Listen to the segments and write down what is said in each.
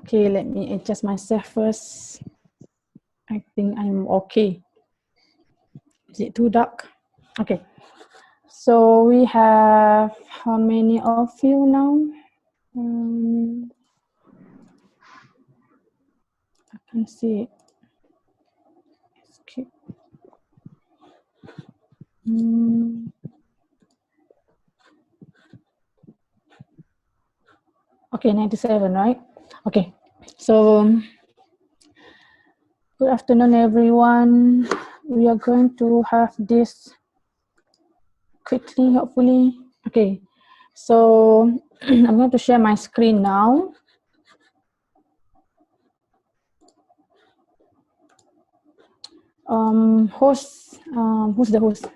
Okay, let me adjust myself first. I think I'm okay. Is it too dark? Okay. So we have how many of you now? I can see it. Okay. Okay, 97, right? Okay. So good afternoon, everyone. We are going to have this quickly, hopefully. Okay. So I'm going to share my screen now. Who's the host?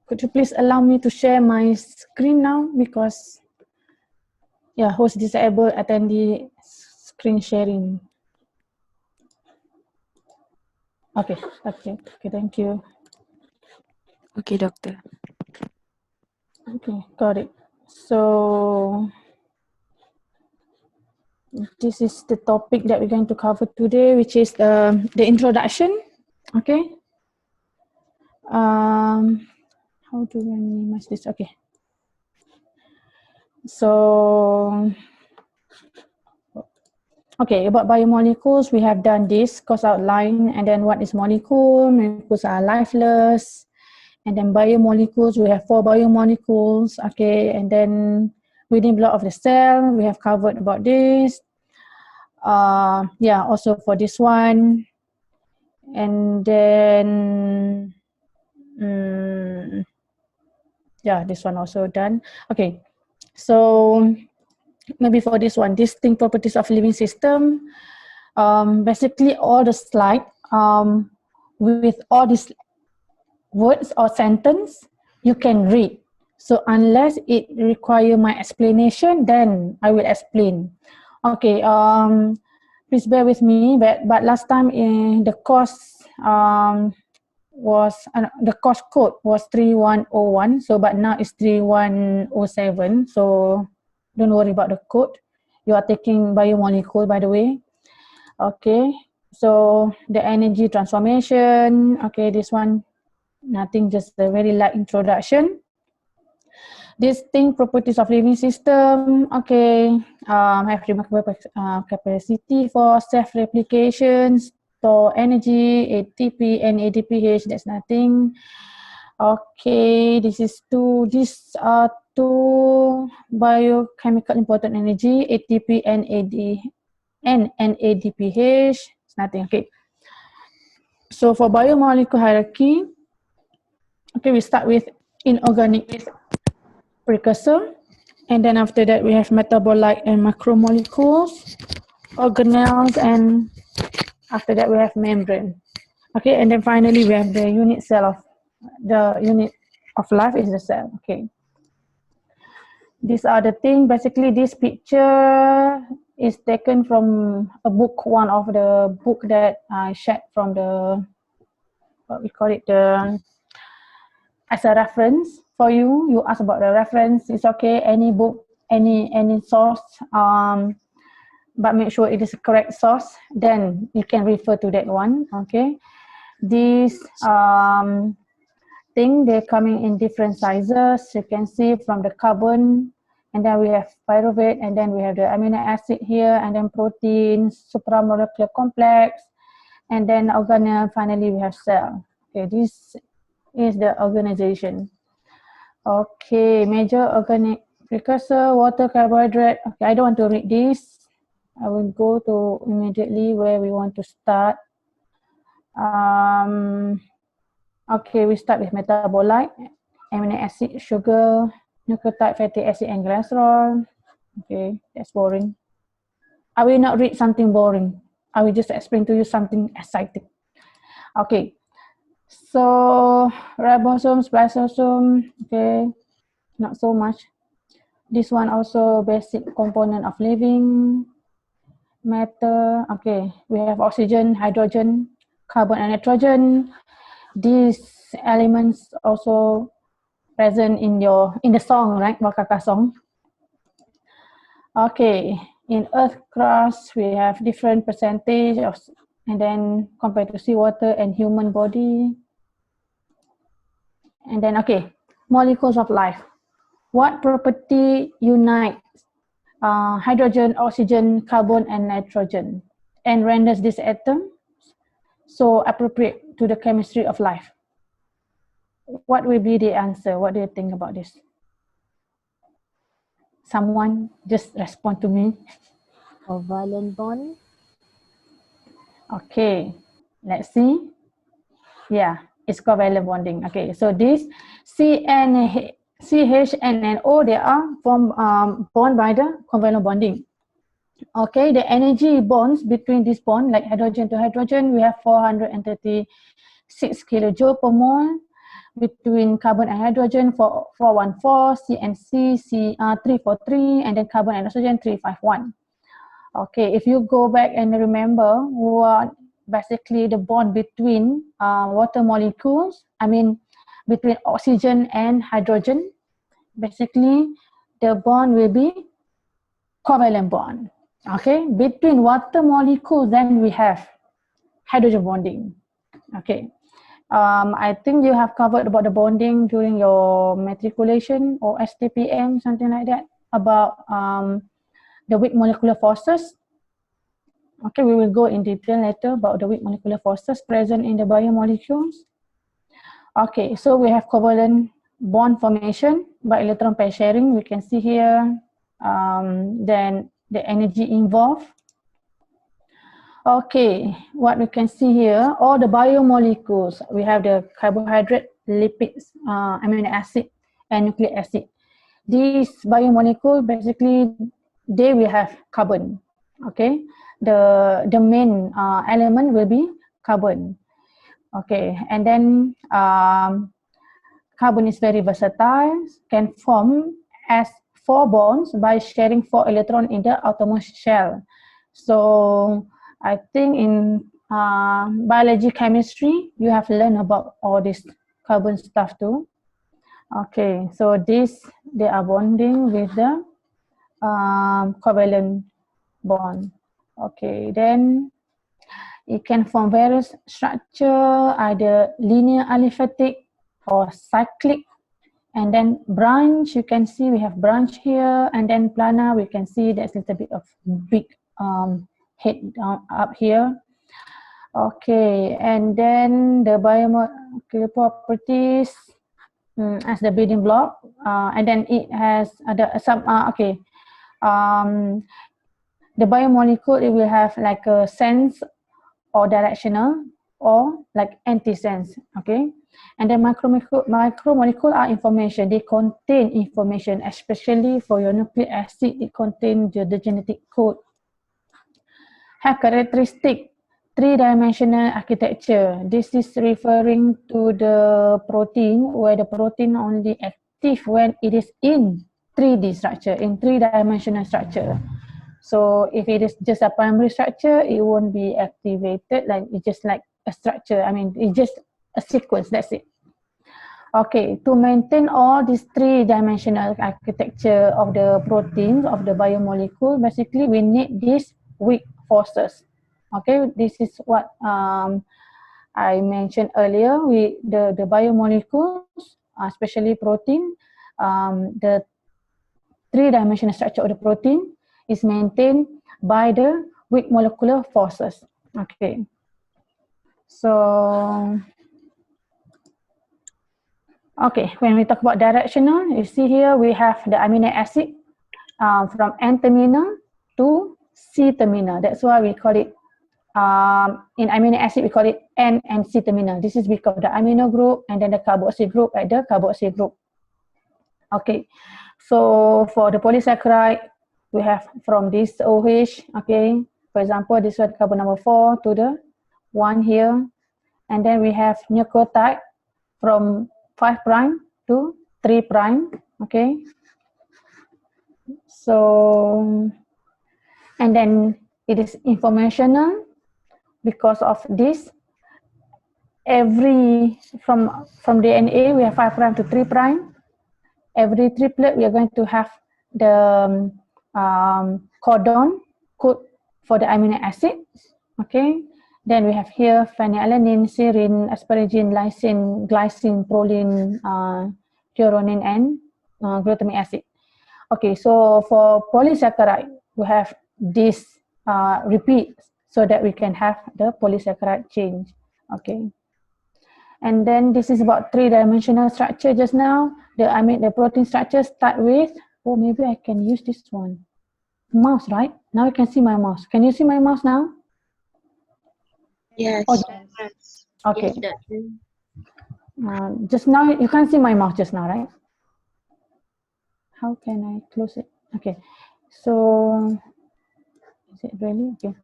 Could you please allow me to share my screen now? Because, yeah, host disabled attendee screen sharing. Okay, okay, thank you. Okay, doctor. Okay, got it. So, this is the topic that we're going to cover today, which is the introduction. Okay. How do I minimize this? Okay. So, okay, about biomolecules, we have done this course outline, and then what is molecule? Molecules are lifeless, and then biomolecules, we have 4 biomolecules, okay, and then building block of the cell, we have covered about this. Yeah, also for this one, and then yeah, this one also done. Okay, so maybe for this one, distinct properties of living system. Basically all the slide with all these words or sentence you can read. So unless it require my explanation, then I will explain. Okay, please bear with me, but last time in the course was the course code was 3101, so but now it's 3107, so don't worry about the code. You are taking biomolecule, by the way. Okay, so the energy transformation, okay, this one nothing, just a very light introduction. Distinct properties of living system, okay, have remarkable capacity for self-replication, store energy, ATP and ADPH, that's nothing. Okay, these are two biochemical important energy, ATP and ADPH, it's nothing, okay. So for biomolecule hierarchy, okay, we start with inorganic precursor, and then after that we have metabolite and macromolecules, organelles, and after that we have membrane. Okay, and then finally we have the unit of life is the cell. Okay, these are the things. Basically, this picture is taken from a book, one of the book that I shared from the, what we call it, the, as a reference for you. You ask about the reference, it's okay, any book, any source, but make sure it is a correct source, then you can refer to that one. Okay, these thing, they're coming in different sizes. You can see from the carbon, and then we have pyruvate, and then we have the amino acid here, and then proteins, supramolecular complex, and then organelle, finally we have cell. Okay, this is the organization. Okay, major organic precursor, water, carbohydrate. Okay, I don't want to read this. I will go to immediately where we want to start. Okay, we start with metabolite, amino acid, sugar, nucleotide, fatty acid, and glycerol. Okay, that's boring. I will not read something boring. I will just explain to you something exciting. Okay, so ribosome, spliceosome, okay, not so much. This one also basic component of living matter. Okay, we have oxygen, hydrogen, carbon, and nitrogen. These elements also present in the song, right? Wakaka song. Okay, in earth crust, we have different percentage of, and then compared to seawater and human body. And then, okay, molecules of life. What property unites hydrogen, oxygen, carbon, and nitrogen and renders this atom so appropriate to the chemistry of life? What will be the answer? What do you think about this? Someone just respond to me. Covalent bond. Okay, let's see. Yeah, it's covalent bonding. Okay, so this CH and NO, they are formed bond by the covalent bonding. Okay, the energy bonds between this bond, like hydrogen to hydrogen, we have 436 kilojoule per mole. Between carbon and hydrogen, 414, C and C, 343, and then carbon and oxygen, 351. Okay, if you go back and remember what basically the bond between water molecules, between oxygen and hydrogen, basically the bond will be covalent bond. Okay, between water molecules, then we have hydrogen bonding. Okay, I think you have covered about the bonding during your matriculation or STPM, something like that, about the weak molecular forces. Okay, we will go in detail later about the weak molecular forces present in the biomolecules. Okay, so we have covalent bond formation by electron pair sharing. We can see here, then the energy involved. Okay, what we can see here, all the biomolecules, we have the carbohydrate, lipids, amino acid, and nucleic acid. These biomolecules, basically, they will have carbon. Okay, the main element will be carbon. Okay, and then carbon is very versatile, can form as 4 bonds by sharing 4 electrons in the outermost shell. So I think in biology, chemistry, you have learned about all this carbon stuff too. Okay, so they are bonding with the covalent bond. Okay, then it can form various structure, either linear aliphatic or cyclic. And then branch, you can see we have branch here, and then planar, we can see there's a little bit of big head down up here. Okay, and then the biomolecular properties as the building block, and then it has the biomolecule, it will have like a sense or directional or like anti-sense. Okay, and then micromolecule are information. They contain information, especially for your nucleic acid. It contains the genetic code. Have characteristic 3-dimensional architecture. This is referring to the protein, where the protein only active when it is in 3D structure, in 3-dimensional structure. So if it is just a primary structure, it won't be activated. Like it's just like a structure. It's just a sequence. That's it. Okay, to maintain all these 3-dimensional architecture of the proteins, of the biomolecule, basically we need these weak forces. Okay, this is what I mentioned earlier. The biomolecules, especially protein, the 3-dimensional structure of the protein is maintained by the weak molecular forces. Okay, so okay, when we talk about directional, you see here we have the amino acid from N-terminal to C-terminal. That's why we call it, in amino acid, we call it N and C-terminal. This is because of the amino group and then the carboxyl group at the carboxyl group. Okay, so for the polysaccharide, we have from this OH, okay, for example, this one carbon number 4 to the 1 here. And then we have nucleotide from 5' to 3', okay. So, and then it is informational because of this. Every, from DNA, we have 5' to 3'. Every triplet, we are going to have the codon, code for the amino acid. Okay. Then we have here phenylalanine, serine, asparagine, lysine, glycine, proline, threonine, and glutamic acid. Okay, so for polysaccharide, we have this repeat so that we can have the polysaccharide change. Okay. And then this is about three-dimensional structure just now. The protein structure start with, oh, maybe I can use this one. Mouse, right? Now you can see my mouse. Can you see my mouse now? Yes. Oh, okay. Yes, doctor. Just now, you can't see my mouse just now, right? How can I close it? Okay. So, is it really? Okay.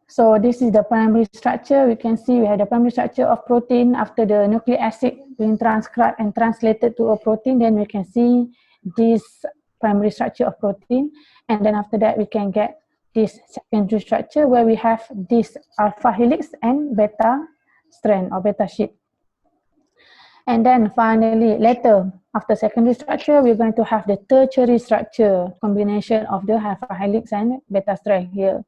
So this is the primary structure. We can see we have the primary structure of protein. After the nucleic acid being transcribed and translated to a protein, then we can see this primary structure of protein. And then after that, we can get this secondary structure where we have this alpha helix and beta strand or beta sheet. And then finally, later, after secondary structure, we're going to have the tertiary structure, combination of the alpha helix and beta strand here.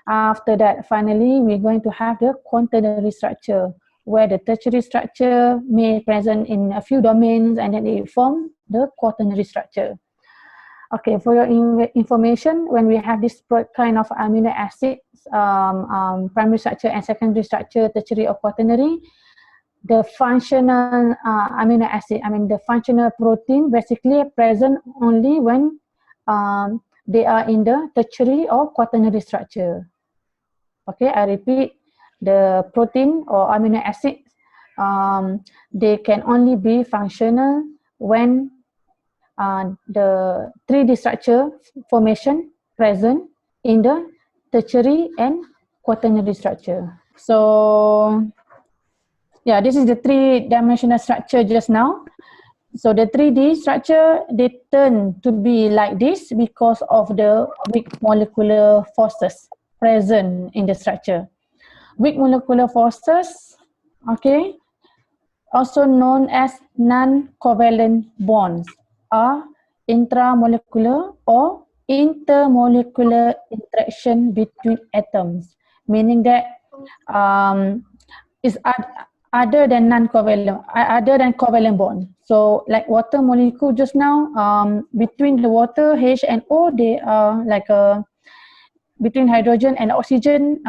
After that, finally, we're going to have the quaternary structure, where the tertiary structure may present in a few domains and then it form the quaternary structure. Okay, for your information, when we have this kind of amino acids, primary structure and secondary structure, tertiary or quaternary, the functional amino acid, the functional protein basically present only when they are in the tertiary or quaternary structure. Okay, I repeat, the protein or amino acids, they can only be functional when the 3D structure formation present in the tertiary and quaternary structure. So, yeah, this is the three-dimensional structure just now. So the 3D structure, they turn to be like this because of the weak molecular forces present in the structure. Weak molecular forces, okay, also known as non-covalent bonds, are intramolecular or intermolecular interaction between atoms, meaning that is other than covalent bond. So like water molecule just now, between the water H and O, they are like between hydrogen and oxygen,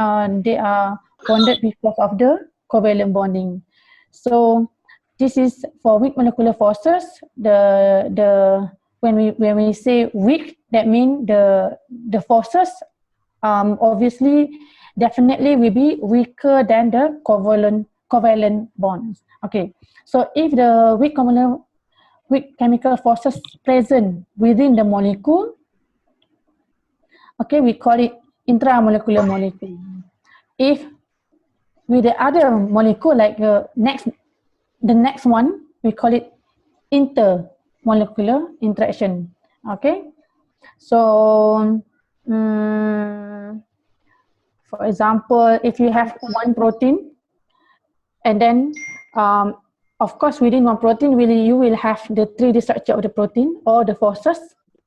they are bonded because of the covalent bonding. So this is for weak molecular forces. When we say weak, that means the forces obviously definitely will be weaker than the covalent bonds. Okay, so if the weak chemical forces present within the molecule, okay, we call it intramolecular molecule. If with the other molecule, like the next one, we call it intermolecular interaction. Okay, so for example, if you have one protein, and then of course within one protein, you will have the 3D structure of the protein or the forces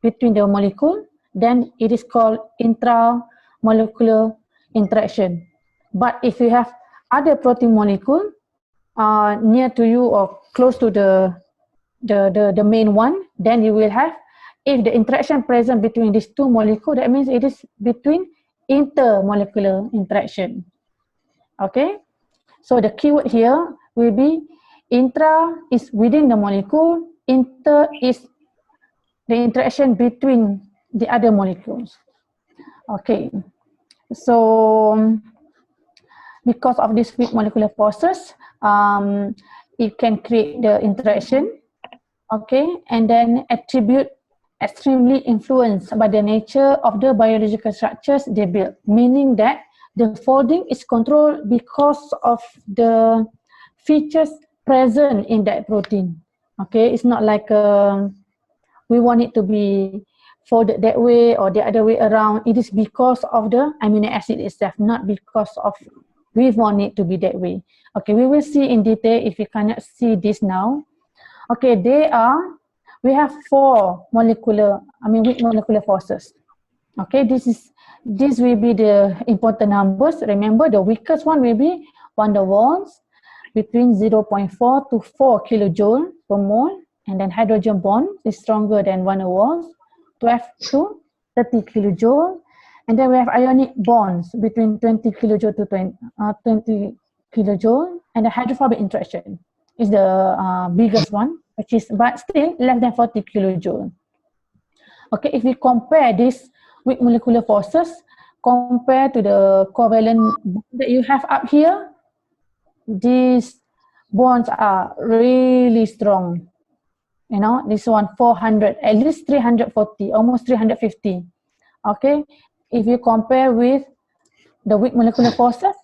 between the molecule. Then it is called intramolecular interaction. But if you have other protein molecule near to you or close to the main one, then you will have, if the interaction present between these two molecules, that means it is between intermolecular interaction. Okay, so the keyword here will be intra is within the molecule, inter is the interaction between the other molecules. Okay, so because of these weak molecular forces, it can create the interaction, okay, and then attribute extremely influenced by the nature of the biological structures they build, meaning that the folding is controlled because of the features present in that protein. Okay, it's not like we want it to be folded that way or the other way around. It is because of the amino acid itself, not because of we want it to be that way. Okay, we will see in detail if you cannot see this now. Okay, we have four weak molecular forces. Okay, this will be the important numbers. Remember, the weakest one will be van der Waals between 0.4 to 4 kilojoule per mole, and then hydrogen bond is stronger than van der Waals, 12 to 30 kilojoule, and then we have ionic bonds between 20 kilojoule to 20 kilojoule, and the hydrophobic interaction is the biggest one, which is but still less than 40 kilojoule. Okay, if we compare this weak molecular forces compared to the covalent that you have up here, these bonds are really strong. You know, this one 400, at least 340, almost 350. Okay, if you compare with the weak molecular forces,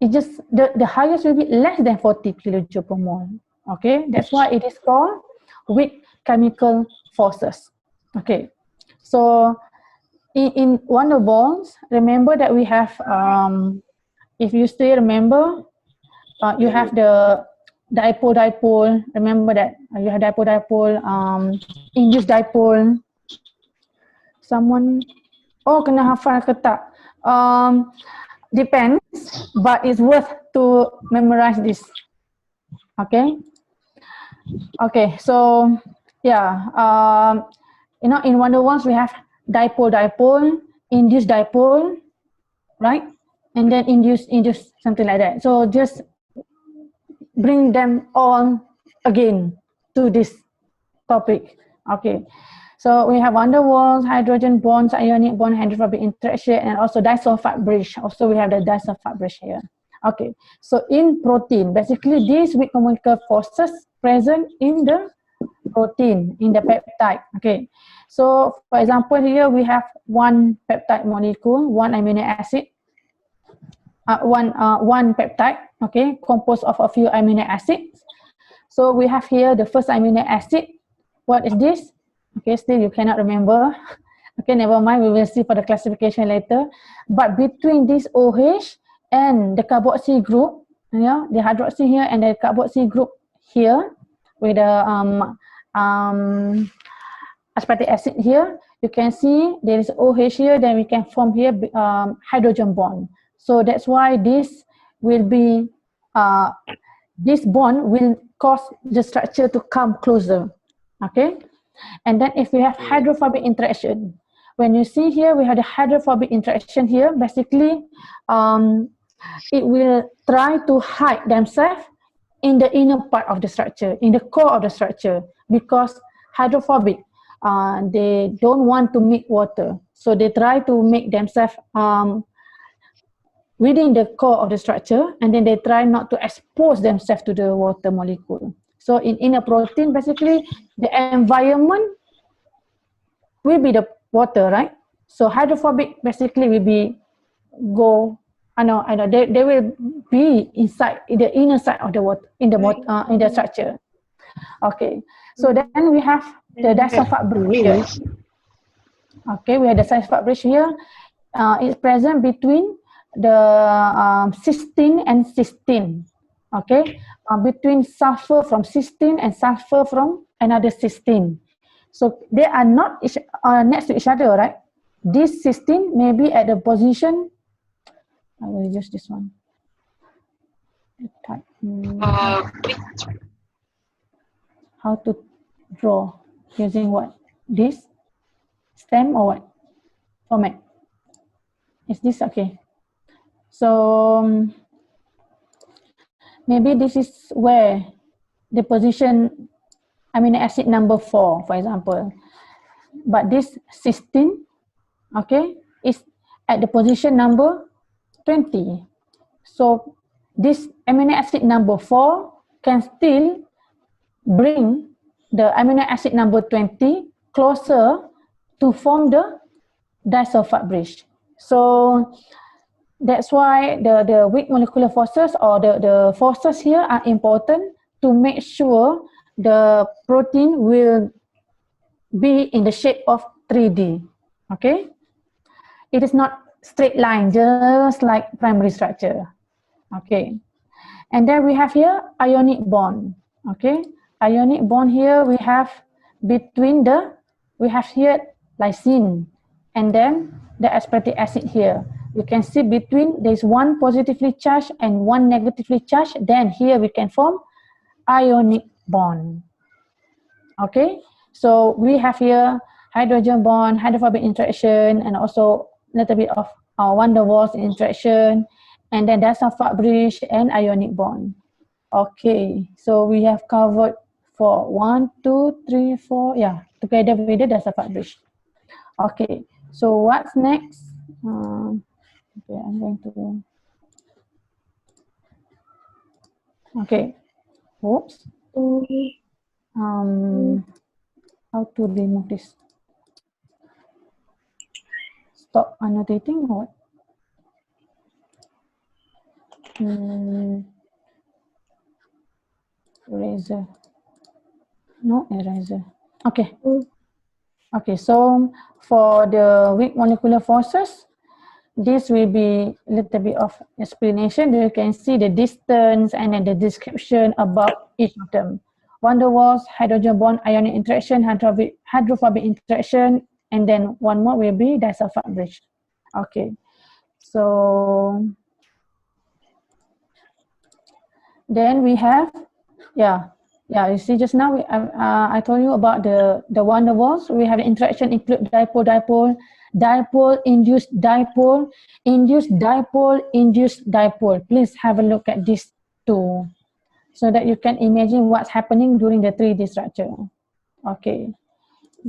it just the highest will be less than 40 kilojoule per mole. Okay, that's why it is called weak chemical forces. Okay, so in van der Waals, remember that we have, if you still remember, you have the dipole. Remember that you have dipole, induced dipole. Someone, oh, kena hafal ke tak? Depends, but it's worth to memorize this. Okay. Okay. So yeah, you know, in van der Waals we have dipole, induced dipole, right? And then induce, something like that. So just bring them all again to this topic. Okay. So we have van der Waals, hydrogen bonds, ionic bond, hydrophobic interaction, and also disulfide bridge. Also we have the disulfide bridge here. Okay. So in protein, basically these weak molecular forces present in the protein, in the peptide. Okay. So for example, here we have one peptide molecule, one amino acid, one peptide, okay, composed of a few amino acids. So we have here the first amino acid. What is this? Okay, still you cannot remember. Okay, never mind, we will see for the classification later. But between this OH and the carboxy group, you know, the hydroxy here and the carboxy group here with the aspartic acid here, you can see there is OH here, then we can form here hydrogen bond. So that's why this will be, this bond will cause the structure to come closer, okay? And then if we have hydrophobic interaction, when you see here, we have the hydrophobic interaction here, basically, it will try to hide themselves in the inner part of the structure, in the core of the structure, because hydrophobic, they don't want to meet water. So they try to make themselves within the core of the structure, and then they try not to expose themselves to the water molecule. So in a protein, basically, the environment will be the water, right? So hydrophobic basically will be I know, they will be inside the inner side of the water, in the structure. Okay, so then we have the disulfide bridge here. Okay, we have the disulfide bridge here. It's present between the cysteine and cysteine. Okay, between sulfur from cysteine and sulfur from another cysteine. So they are not next to each other, right? This cysteine may be at the position, I will use this one. How to draw using what? This stem or what? Format. Is this okay? So maybe this is where the position amino acid number 4, for example. But this cysteine, okay, is at the position number 20. So this amino acid number 4 can still bring the amino acid number 20 closer to form the disulfide bridge. So that's why the weak molecular forces, or the forces here, are important to make sure the protein will be in the shape of 3D. Okay, it is not straight line, just like primary structure. Okay, and then we have here ionic bond. Okay, ionic bond here we have between we have here lysine, and then the aspartic acid here. You can see between there's one positively charged and one negatively charged. Then here we can form ionic bond. Okay, so we have here hydrogen bond, hydrophobic interaction, and also a little bit of van der Waals interaction, and then disulfide bridge and ionic bond. Okay, so we have covered for 1, 2, 3, 4, yeah, together with the disulfide bridge. Okay, so what's next? Okay, I'm going to. Okay, oops. How to remove this? Stop annotating or what? Eraser. No eraser. Okay. Okay, so for the weak molecular forces, this will be a little bit of explanation. You can see the distance and then the description about each of them. Van der Waals, hydrogen bond, ionic interaction, hydrophobic interaction, and then one more will be disulfide bridge. Okay, so then we have, you see just now I told you about the van der Waals. We have the interaction include dipole, dipole, induced dipole, induced dipole, induced dipole. Please have a look at these two so that you can imagine what's happening during the 3D structure. Okay,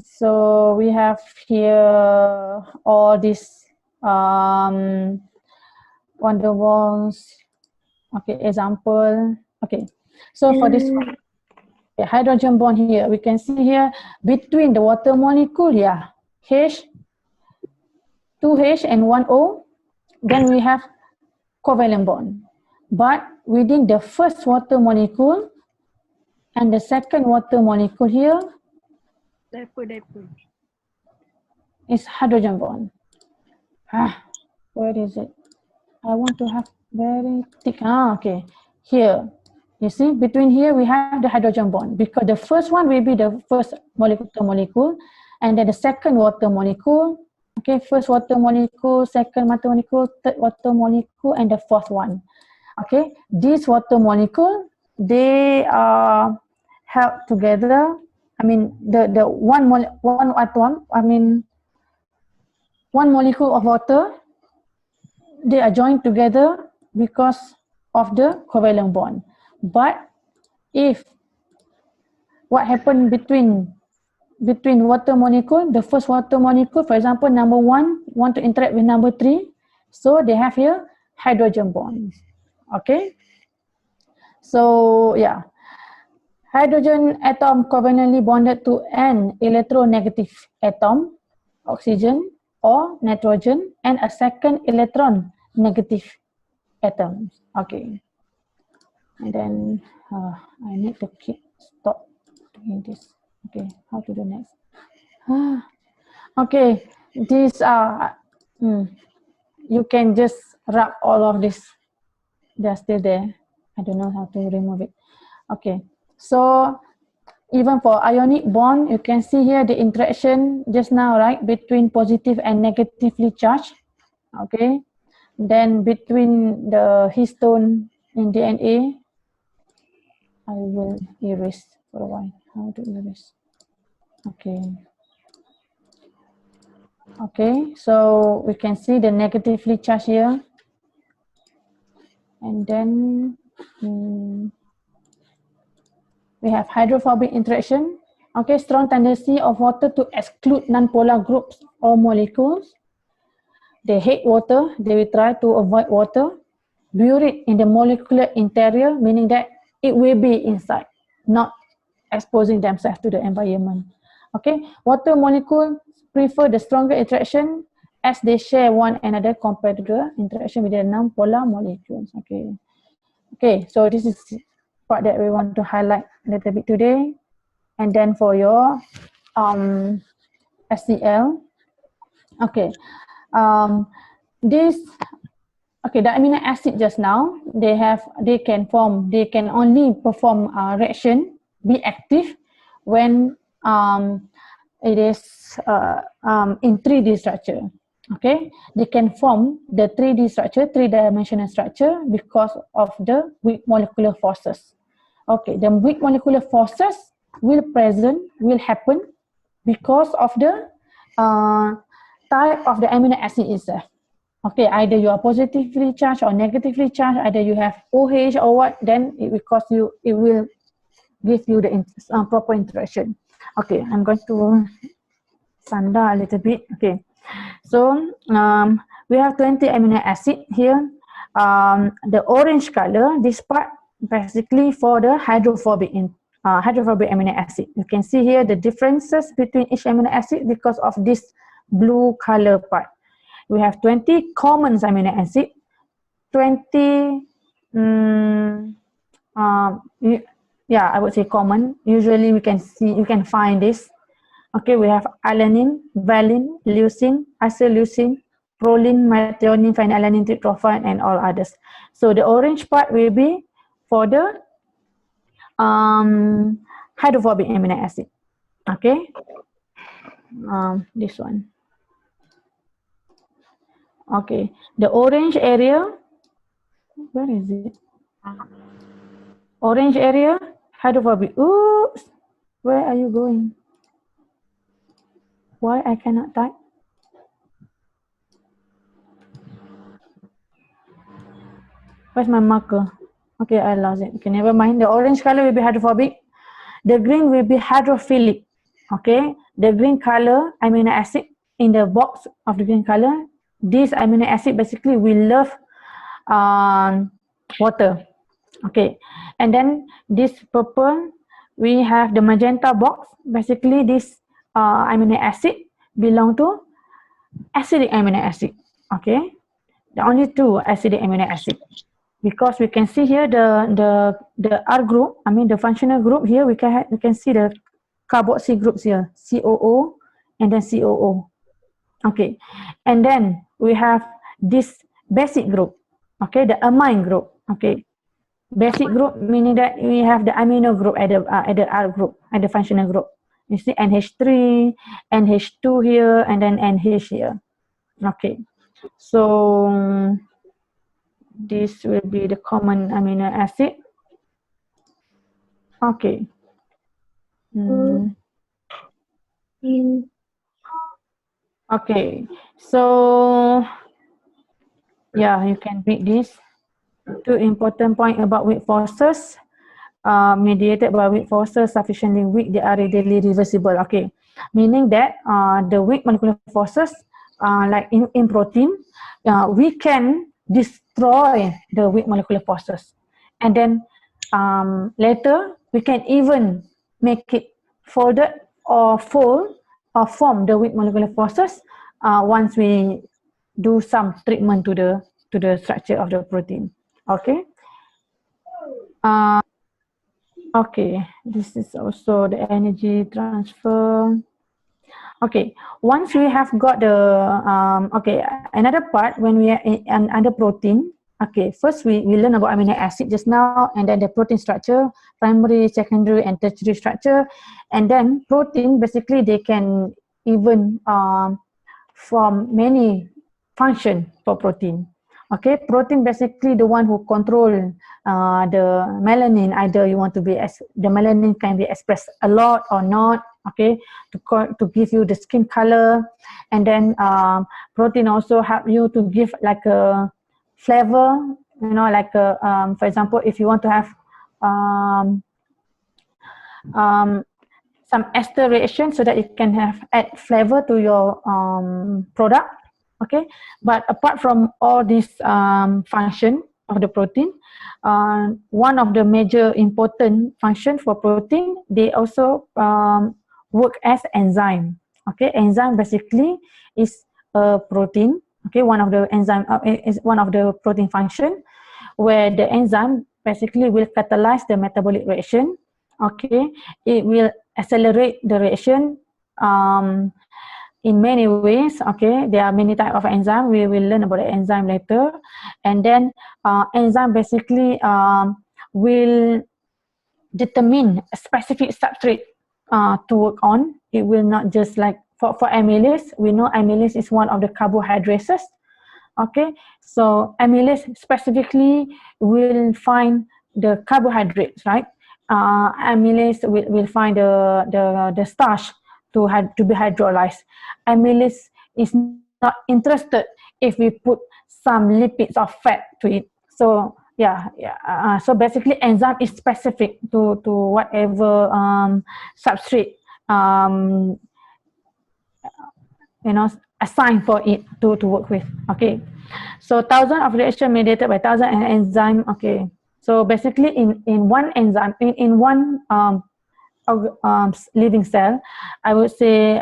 so we have here all these van der Waals. Okay, example. Okay, so for this one, hydrogen bond here, we can see here between the water molecule, H, 2H and 1O, then we have covalent bond. But within the first water molecule and the second water molecule here, Dipole. is hydrogen bond. Where is it? I want to have very thick. Okay. Here, you see, between here we have the hydrogen bond because the first one will be the first molecule, and then the second water molecule. Okay, first water molecule, second water molecule, third water molecule, and the fourth one. Okay, these water molecule, they are held together. I mean, the one atom. I mean, one molecule of water, they are joined together because of the covalent bond. But if what happened between water molecule, the first water molecule, for example, number 1 want to interact with number 3, so they have here hydrogen bonds. Okay, so hydrogen atom covalently bonded to an electronegative atom, oxygen or nitrogen, and a second electron negative atom. Okay, and then I need to stop doing this. Okay, how to do next? Okay, these are you can just rub all of this. They're still there. I don't know how to remove it. Okay, so even for ionic bond, you can see here the interaction just now, right, between positive and negatively charged. Okay, then between the histone in DNA, I will erase for a while. How to erase? Okay. Okay, so we can see the negatively charged here. And then we have hydrophobic interaction. Okay, strong tendency of water to exclude non-polar groups or molecules. They hate water, they will try to avoid water. Buried in the molecular interior, meaning that it will be inside, not exposing themselves to the environment. Okay, water molecules prefer the stronger interaction as they share one another compared to the interaction with the non-polar molecules. Okay, okay, so this is part that we want to highlight a little bit today. And then for your SCL, okay, this, okay, the amino acid just now, they can only perform reaction, be active when it is in 3D structure. Okay, they can form the 3D structure, three-dimensional structure, because of the weak molecular forces. Okay, the weak molecular forces will happen because of the type of the amino acid itself. Okay, either you are positively charged or negatively charged, either you have OH or what, then it will give you the proper interaction. Okay, I'm going to sanda a little bit. Okay, so we have 20 amino acid here. The orange color, this part basically for the hydrophobic amino acid. You can see here the differences between each amino acid because of this blue color part. We have 20 common amino acid, 20 yeah, I would say common. Usually you can find this. Okay, we have alanine, valine, leucine, isoleucine, proline, methionine, phenylalanine, tryptophan, and all others. So the orange part will be for the hydrophobic amino acid. Okay, this one. Okay, the orange area, where is it? Orange area, hydrophobic. Oops, where are you going? Why I cannot type? Where's my marker? Okay, I lost it. Okay, never mind. The orange color will be hydrophobic. The green will be hydrophilic. Okay, the green color amino acid in the box of the green color, this amino acid basically will love water. Okay, and then this purple, we have the magenta box. Basically, this amino acid belong to acidic amino acid. Okay, the only two acidic amino acid. Because we can see here the R group, I mean the functional group here, we can see the carboxy groups here, COO and then COO. Okay, and then we have this basic group, okay, the amine group. Okay, basic group meaning that we have the amino group at the R group, at the functional group. You see NH3, NH2 here, and then NH here. Okay, so this will be the common amino acid. Okay. Okay, so yeah, you can read this. Two important points about weak forces. Mediated by weak forces, sufficiently weak, they are readily reversible. Okay, meaning that the weak molecular forces, like in protein, we can destroy the weak molecular forces, and then later we can even make it folded or fold or form the weak molecular forces once we do some treatment to the structure of the protein. Okay. Okay, this is also the energy transfer. Okay, once we have got the okay, another part when we are under protein. Okay, first we learn about amino acid just now, and then the protein structure, primary, secondary, and tertiary structure, and then protein basically they can even form many function for protein. Okay, protein basically the one who control the melanin. Either you want to be the melanin can be expressed a lot or not. Okay, to give you the skin color, and then protein also help you to give like a flavor. You know, like for example, if you want to have some ester reaction so that you can add flavor to your product. Okay, but apart from all this function of the protein, one of the major important function for protein, they also work as enzyme. Okay, enzyme basically is a protein. Okay, one of the enzyme is one of the protein function, where the enzyme basically will catalyze the metabolic reaction. Okay, it will accelerate the reaction in many ways. Okay, there are many types of enzyme. We will learn about the enzyme later. And then enzyme basically will determine a specific substrate to work on it will not just like for amylase. We know amylase is one of the carbohydrates. Okay, so amylase specifically will find the carbohydrates, right? Amylase will find the starch to be hydrolyzed. Amylase is not interested if we put some lipids or fat to it. So so basically enzyme is specific to whatever substrate you know assigned for it to work with. Okay, so thousand of reaction mediated by thousand enzyme. Okay, so basically in one enzyme in one living cell, I would say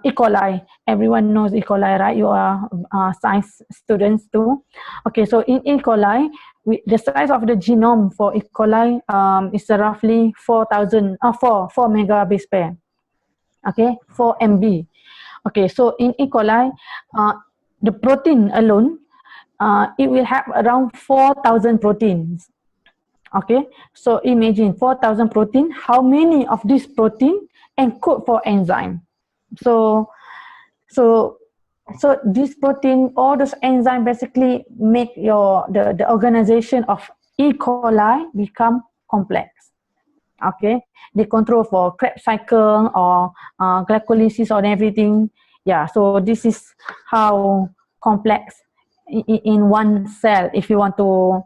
E. coli. Everyone knows E. coli, right? You are science students too. Okay, so in E. coli, the size of the genome for E. coli is roughly 4,000, 4 megabase pair. Okay, 4 MB. Okay, so in E. coli, the protein alone, it will have around 4,000 proteins. Okay, so imagine 4,000 protein. How many of this protein encode for enzyme? So this protein, all those enzyme basically make the organization of E. coli become complex. Okay, they control for Krebs cycle or glycolysis or everything. Yeah, so this is how complex in one cell. If you want to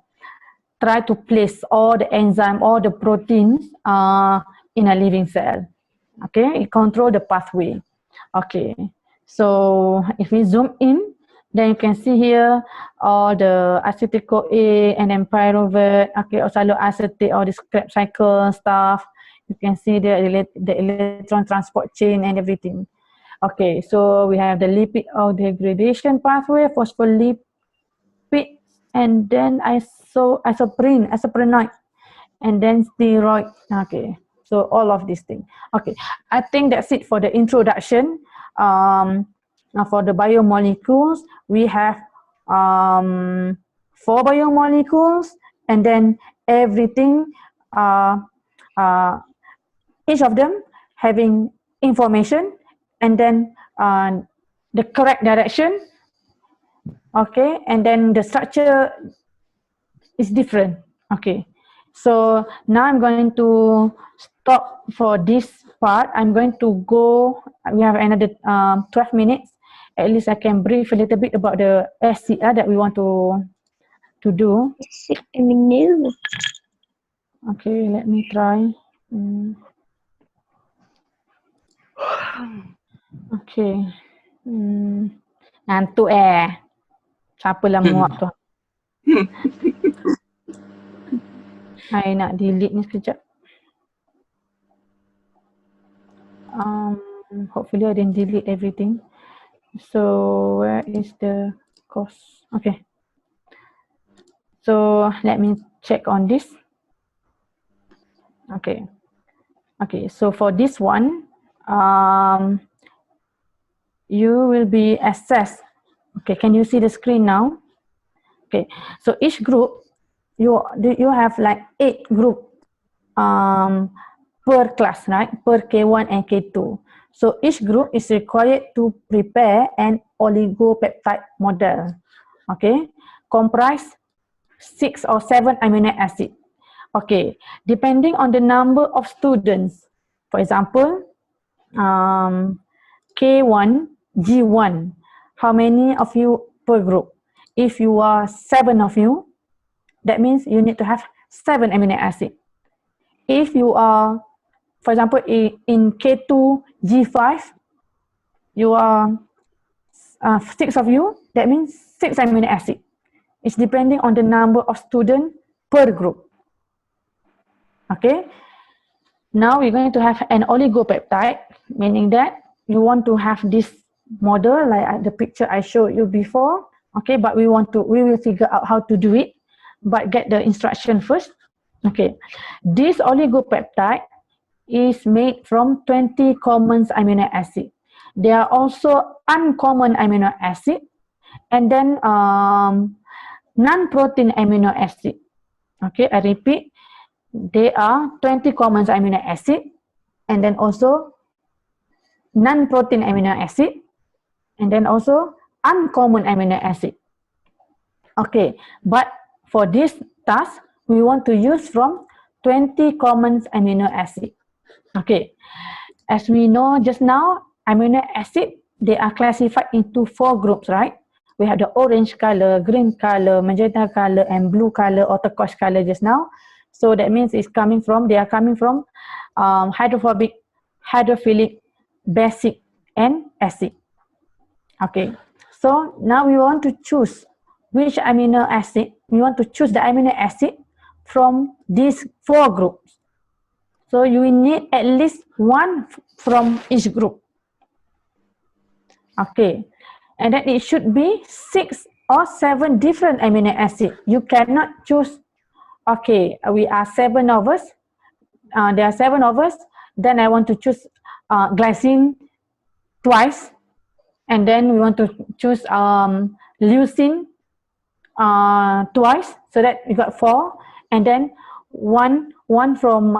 try to place all the enzyme, all the proteins in a living cell. Okay, it control the pathway. Okay, so if we zoom in, then you can see here all the acetyl-CoA and then pyruvate, okay, oxaloacetate, all this Krebs cycle stuff. You can see the electron transport chain and everything. Okay, so we have the lipid degradation pathway, phospholipid, and then isoprenoid, and then steroid. Okay, so all of these things. Okay, I think that's it for the introduction. Now for the biomolecules, we have 4 biomolecules, and then everything, each of them having information, and then the correct direction. Okay, and then the structure is different. Okay, so now I'm going to stop for this part. I'm going to go, we have another 12 minutes. At least I can brief a little bit about the SCR that we want to do. 60 minutes. Okay, let me try. Okay. Ngantuk Siapa lah muak tu? I nak delete ni sekejap. Hopefully I didn't delete everything. So where is the course? Okay. So let me check on this. Okay. Okay, so for this one, you will be assessed. Okay, can you see the screen now? Okay, so each group, you have like 8 group per class, right? Per K1 and K2. So each group is required to prepare an oligopeptide model. Okay, comprise 6 or 7 amino acid. Okay, depending on the number of students. For example, K1, G1, how many of you per group? If you are 7 of you, that means you need to have 7 amino acid. If you are, for example, in K2, G5, you are 6 of you, that means 6 amino acid. It's depending on the number of students per group. Okay, now we're going to have an oligopeptide, meaning that you want to have this model like the picture I showed you before. Okay, but we will figure out how to do it, but get the instruction first. Okay, this oligopeptide is made from 20 common amino acid. There are also uncommon amino acid, and then non-protein amino acid. Okay, I repeat, there are 20 common amino acid, and then also non-protein amino acid, and then also uncommon amino acid. Okay, but for this task, we want to use from 20 common amino acid. Okay, as we know just now, amino acid, they are classified into 4 groups, right? We have the orange color, green color, magenta color, and blue color or turquoise color just now. So that means they are coming from hydrophobic, hydrophilic, basic, and acid. Okay, so now we want to choose which amino acid. We want to choose the amino acid from these 4 groups. So you will need at least one from each group. Okay, and then it should be 6 or 7 different amino acid. You cannot choose, okay, we are 7 of us, there are 7 of us, then I want to choose glycine twice, and then we want to choose leucine twice, so that we got 4, and then one from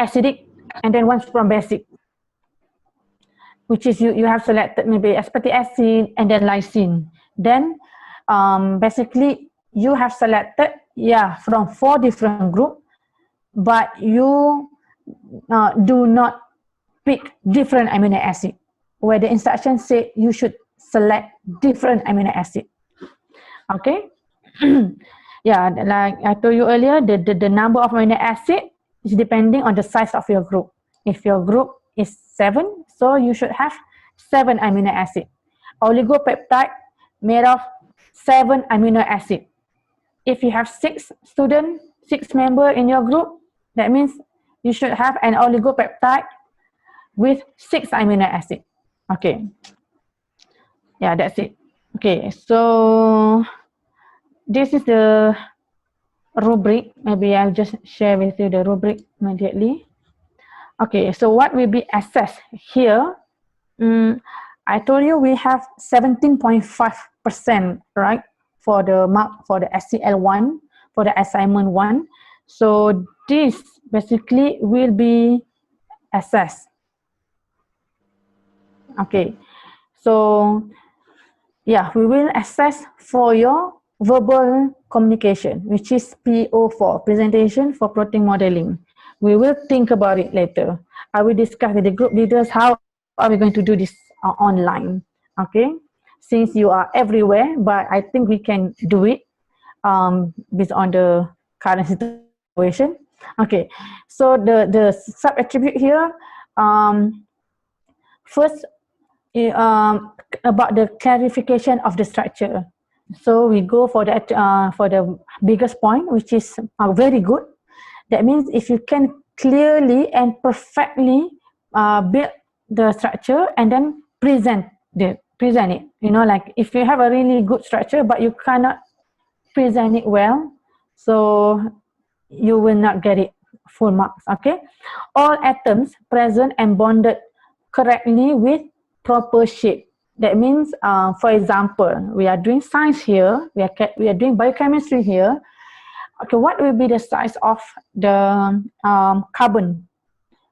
acidic, and then one from basic, which is you have selected maybe aspartic acid and then lysine. Then basically you have selected from 4 different groups, but you do not pick different amino acid, where the instructions say you should select different amino acid. Okay. Like I told you earlier, the number of amino acid is depending on the size of your group. If your group is 7, so you should have 7 amino acid. Oligopeptide made of 7 amino acid. If you have 6 students, 6 members in your group, that means you should have an oligopeptide with 6 amino acid. Okay. Yeah, that's it. Okay, so this is the rubric. Maybe I'll just share with you the rubric immediately. Okay, so what will be assessed here? I told you we have 17.5%, right, for the mark for the SCL1, for the assignment 1. So this basically will be assessed. Okay, so we will assess for your verbal communication, which is PO4, presentation for protein modeling. We will think about it later. I will discuss with the group leaders how are we going to do this online. Okay, since you are everywhere, but I think we can do it based on the current situation. Okay, so the sub attribute here, first about the clarification of the structure. So we go for the biggest point, which is very good. That means if you can clearly and perfectly build the structure and then present it. You know, like if you have a really good structure but you cannot present it well, so you will not get it full marks. Okay, all atoms present and bonded correctly with proper shape. That means, for example, we are doing science here, we are doing biochemistry here. Okay, what will be the size of the carbon?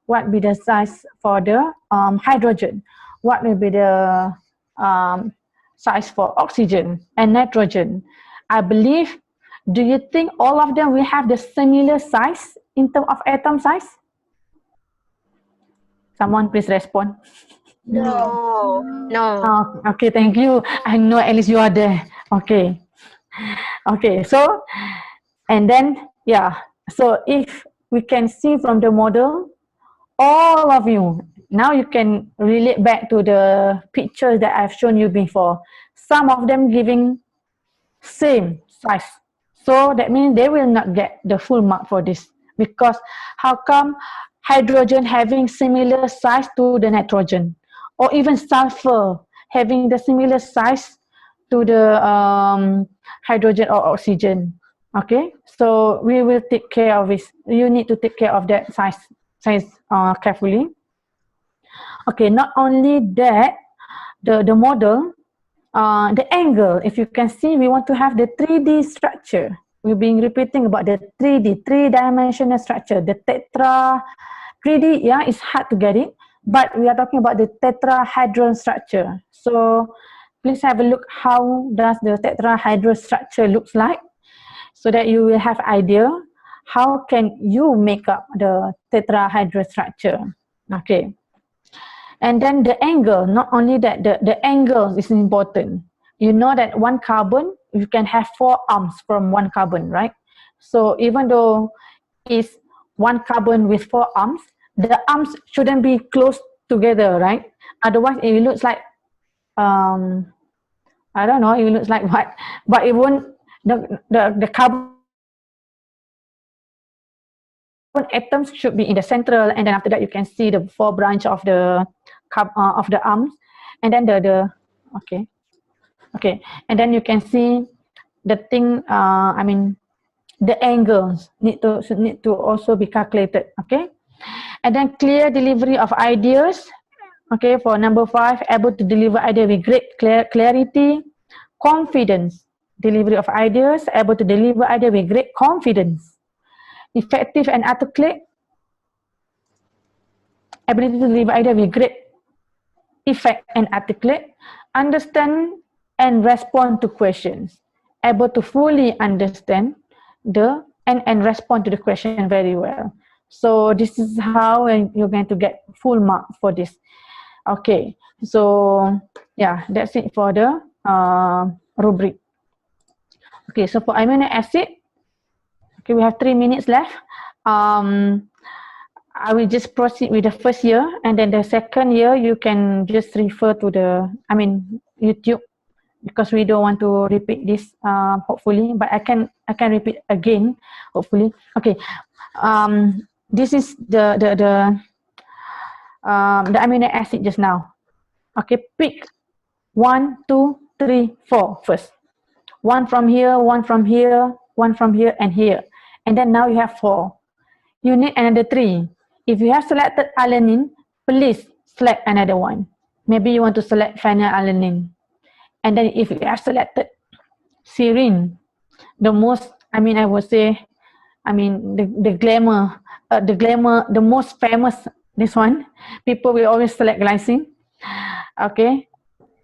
What will be the size for the hydrogen? What will be the size for oxygen and nitrogen? I believe, do you think all of them will have the similar size in terms of atom size? Someone please respond. No. Oh, okay, thank you. I know at least you are there. Okay. Okay, so, and then, so if we can see from the model, all of you, now you can relate back to the pictures that I've shown you before. Some of them giving same size. So that means they will not get the full mark for this. Because how come hydrogen having similar size to the nitrogen? Or even sulfur having the similar size to the hydrogen or oxygen. Okay, so we will take care of this. You need to take care of that size carefully. Okay, not only that, the model, the angle, if you can see, we want to have the 3D structure. We've been repeating about the 3D, 3-dimensional structure, the tetra. 3D, it's hard to get it. but we are talking about the tetrahedral structure. So please have a look how does the tetrahedral structure looks like, so that you will have idea how can you make up the tetrahedral structure. Okay. And then the angle, not only that, the angle is important. You know that one carbon, you can have 4 arms from one carbon, right? So even though it's one carbon with 4 arms, the arms shouldn't be close together, right? Otherwise, it looks like, I don't know, it looks like what? But it won't, the carbon atoms should be in the central, and then after that you can see the 4 branch of the arms, and then okay, and then you can see the thing. I mean, the angles need to also be calculated. Okay, and then clear delivery of ideas. Okay, for number 5, able to deliver idea with great clarity, confidence. Delivery of ideas, able to deliver idea with great confidence, effective and articulate, ability to deliver idea with great effect and articulate, understand and respond to questions, able to fully understand and respond to the question very well. So this is how you're going to get full mark for this. Okay, so yeah, that's it for the rubric. Okay, so for amino acid, okay, we have 3 minutes left. I will just proceed with the first year, and then the second year you can just refer to YouTube, because we don't want to repeat this hopefully, but I can repeat again hopefully. Okay, this is the amino acid just now. Okay, pick 1, 2, 3, 4 first. 1 from here, 1 from here, 1 from here, and here, and then now you have 4. You need another 3. If you have selected alanine, please select another one. Maybe you want to select phenylalanine. And then if you have selected serine, the most, I would say, the glamour, the most famous, this one, people will always select glycine. Okay.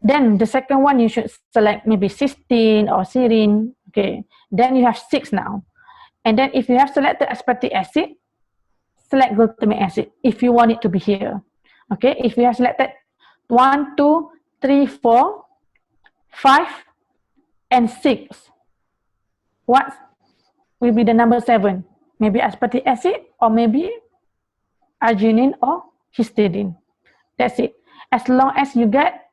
Then the second one, you should select maybe cysteine or serine. Okay. Then you have 6 now. And then if you have selected aspartic acid, select glutamic acid if you want it to be here. Okay, if you have selected 1, 2, 3, 4, 5, and 6, what will be the number 7? Maybe aspartic acid, or maybe arginine or histidine. That's it. As long as you get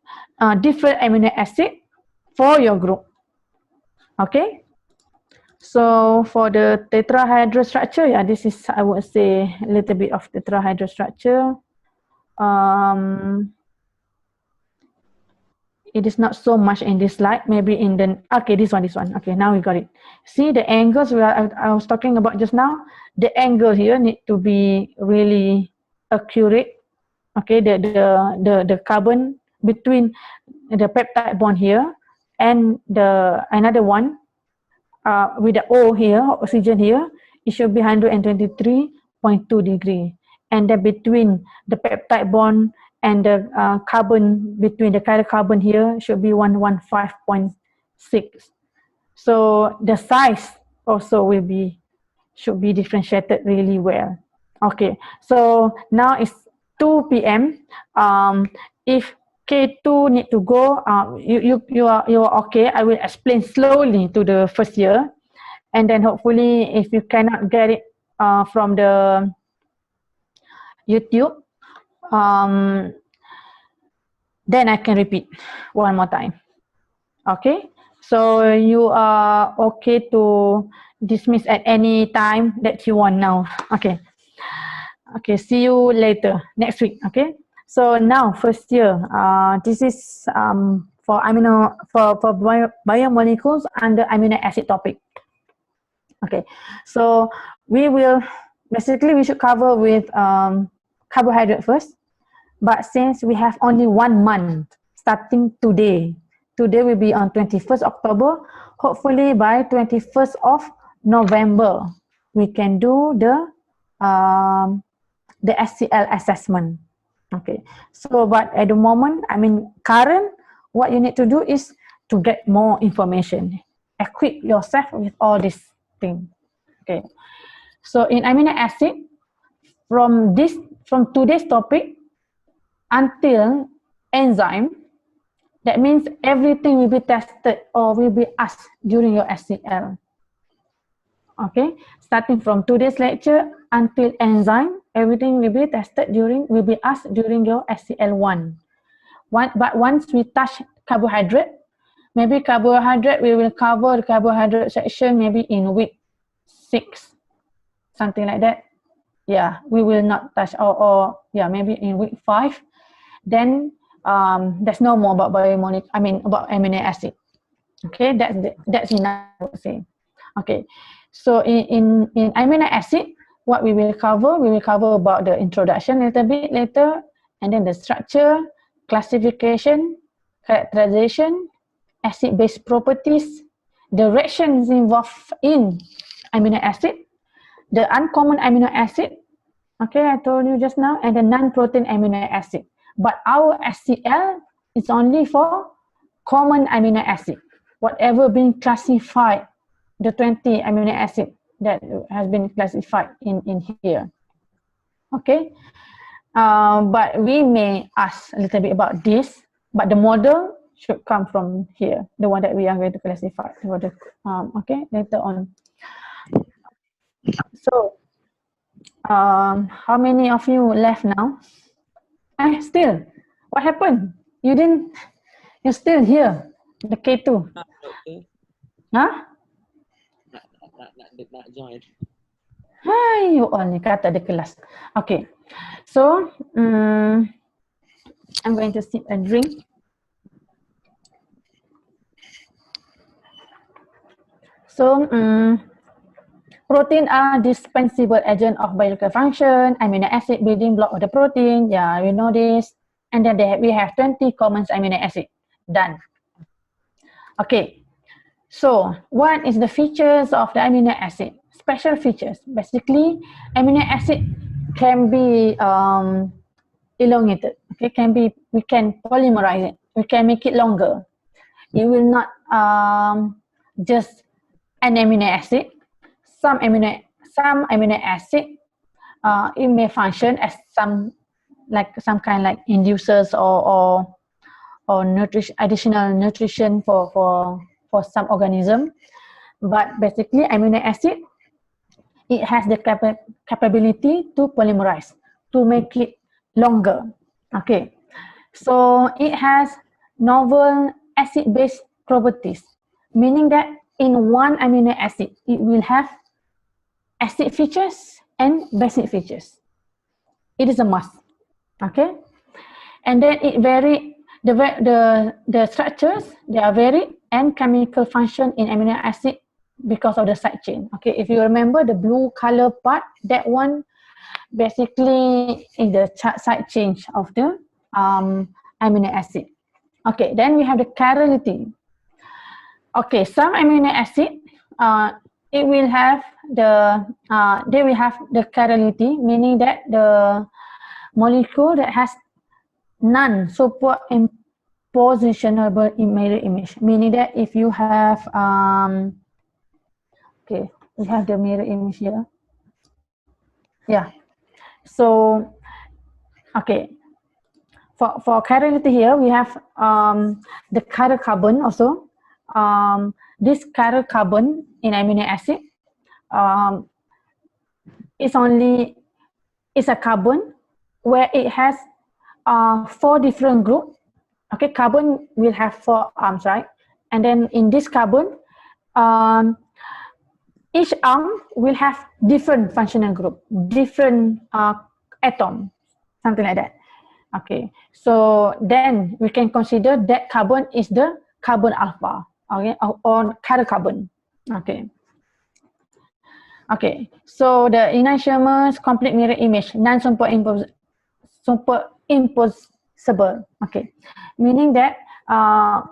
different amino acid for your group. Okay. So for the tetrahedral structure, yeah, this is, I would say, a little bit of tetrahedral structure. It is not so much in this slide, maybe in the, okay, this one. Okay, now we got it. See the angles I was talking about just now? The angle here need to be really accurate. Okay, the carbon between the peptide bond here and the another one with the O here, oxygen here, it should be 123.2 degree. And then between the peptide bond and the carbon, between the chiral carbon here, should be 115.6. So the size also should be differentiated really well. Okay, so now it's 2 p.m. If K2 need to go, you are okay. I will explain slowly to the first year, and then hopefully if you cannot get it from the YouTube, then I can repeat one more time. Okay, so you are okay to dismiss at any time that you want now. Okay. Okay, see you later next week. Okay, so now first year, this is for biomolecules under amino acid topic. Okay, so we should cover with carbohydrate first, but since we have only 1 month starting today will be on 21st October. Hopefully by 21st of November we can do the SCL assessment. Okay, so but at the moment, I mean, current, what you need to do is to get more information. Equip yourself with all these things. Okay, so in amino acid, from today's topic until enzyme, that means everything will be tested or will be asked during your SCL. Okay, starting from today's lecture until enzyme, everything will be asked during your SCL1. But once we touch carbohydrate, maybe carbohydrate, we will cover the carbohydrate section maybe in week 6, something like that. Yeah, we will not touch, or yeah, maybe in week 5. Then there's no more about about amino acid. Okay, that's enough, I would say. Okay, so in amino acid, what we will cover about the introduction a little bit later, and then the structure, classification, characterization, acid-base properties, the reactions involved in amino acid, the uncommon amino acid, okay, I told you just now, and the non-protein amino acid. But our SCL is only for common amino acid. Whatever been classified, the 20 amino acid that has been classified in here. Okay, but we may ask a little bit about this, but the model should come from here, the one that we are going to classify for the, okay, later on. So, how many of you left now? Still, what happened? You're still here, the K2. Doktor. Huh? Nak join. Hai, you all ni kata ada kelas. Okay, so I'm going to sip a drink. So, protein are dispensable agent of biological function, amino acid building block of the protein. Yeah, we know this. And then we have 20 common amino acid. Done. Okay, so what is the features of the amino acid? Special features. Basically, amino acid can be elongated. Okay, we can polymerize it. We can make it longer. It will not just an amino acid. Some amino acid, it may function as some kind like inducers or additional nutrition for some organism. But basically, amino acid, it has the capability to polymerize, to make it longer. Okay, so it has novel acid-base properties, meaning that in one amino acid, it will have acid features and basic features. It is a must. Okay, and then it vary the structures, they are varied, and chemical function in amino acid because of the side chain. Okay, if you remember the blue color part, that one basically is the side chain of the amino acid. Okay, then we have the chirality. Okay, some amino acid, it will have they will have the chirality, meaning that the molecule that has non-superimpositionable mirror image, meaning that if you have okay, we have the mirror image here. Yeah, so okay, for chirality here we have the chiral carbon also. This chiral carbon in amino acid is a carbon where it has 4 different groups. Okay, carbon will have 4 arms, right? And then in this carbon, each arm will have different functional group, different atom, something like that. Okay, so then we can consider that carbon is the carbon alpha, okay, or chiral carbon. Okay. Okay, so the enantiomers complete mirror image, non-superimposable. Okay, meaning that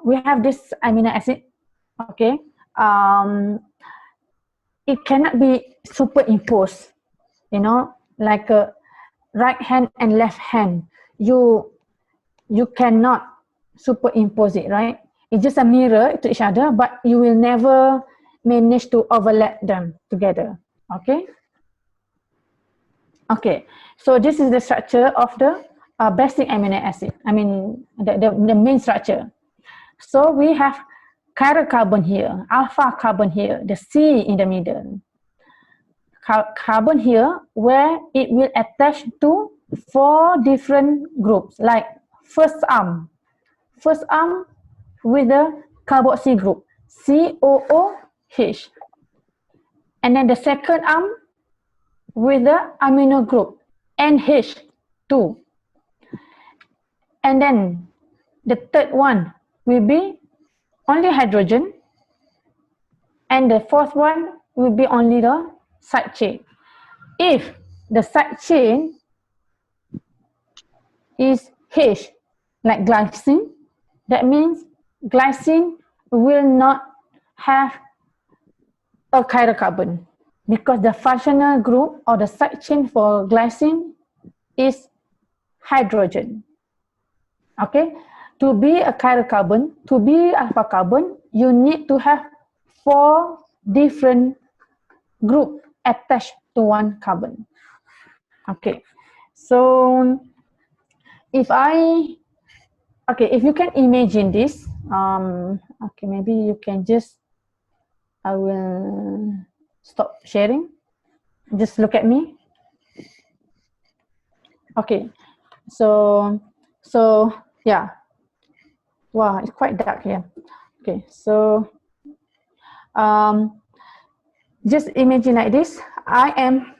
we have this amino acid. Okay, it cannot be superimposed. You know, like a right hand and left hand. you cannot superimpose it, right? It's just a mirror to each other, but you will never manage to overlap them together. Okay. Okay, so this is the structure of the basic amino acid. I mean, the main structure. So we have chiral carbon here, alpha carbon here, the C in the middle. Carbon here, where it will attach to 4 different groups, like first arm with the carboxy group, COOH. And then the second arm with the amino group, NH2. And then the third one will be only hydrogen. And the fourth one will be only the side chain. If the side chain is H, like glycine, that means glycine will not have a chiral carbon, because the functional group or the side chain for glycine is hydrogen. Okay, to be a chiral carbon, to be alpha carbon, you need to have 4 different groups attached to one carbon. Okay, so if you can imagine this, okay, maybe you can just, I will stop sharing. Just look at me. Okay, so yeah. Wow, it's quite dark here. Okay, so just imagine like this. I am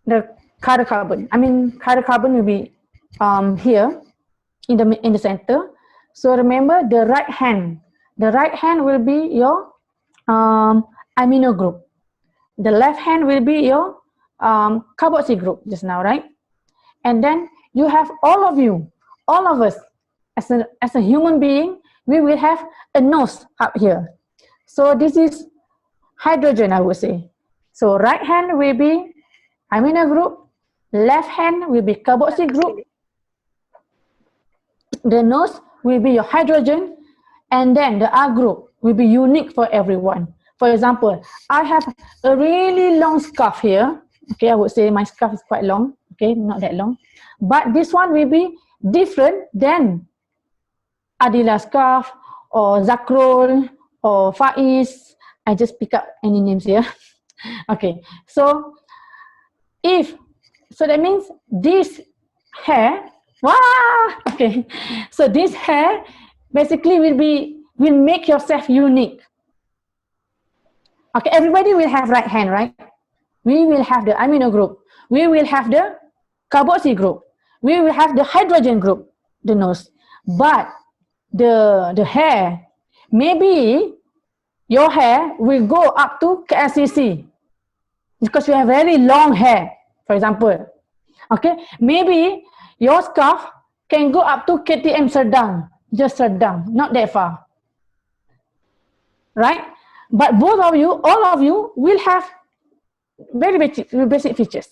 the chiral carbon. I mean, chiral carbon will be here in the center. So remember, the right hand will be your amino group. The left hand will be your carboxy group just now, right? And then you have all of us, as a human being, we will have a nose up here. So this is hydrogen, I would say. So right hand will be amino group, left hand will be carboxy group, the nose will be your hydrogen, and then the R group will be unique for everyone. For example, I have a really long scarf here. Okay, I would say my scarf is quite long. Okay, not that long. But this one will be different than Adila's scarf or Zakrol or Faiz. I just pick up any names here. Okay, so that means this hair, okay, so this hair basically will make yourself unique. Okay, everybody will have right hand, right? We will have the amino group. We will have the carboxy group. We will have the hydrogen group, the nose. But the hair, maybe your hair will go up to KLCC because you have very long hair, for example. Okay, maybe your scarf can go up to KTM Serdang, just Serdang, not that far. Right? But both of you, all of you will have very basic features.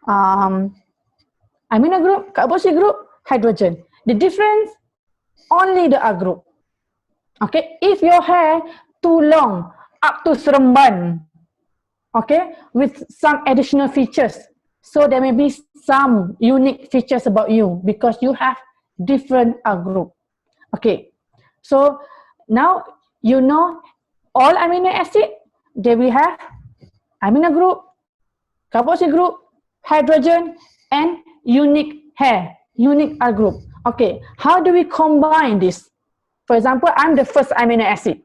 Amino group, carboxy group, hydrogen. The difference, only the R group. Okay, if your hair too long, up to Seremban, okay, with some additional features, so there may be some unique features about you because you have different R group. Okay, so now you know all amino acid, they will have amino group, carboxy group, hydrogen, and unique hair, unique R group. Okay, how do we combine this? For example, I'm the first amino acid.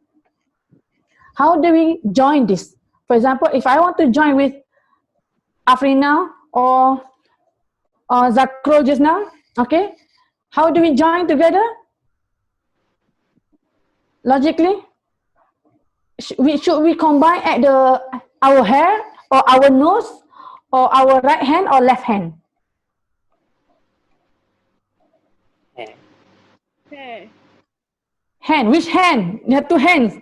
How do we join this? For example, if I want to join with Afrina or Zakro just now, okay, how do we join together? Logically, should we combine at our hair or our nose or our right hand or left hand? Hair. Hand. Which hand? You have 2 hands.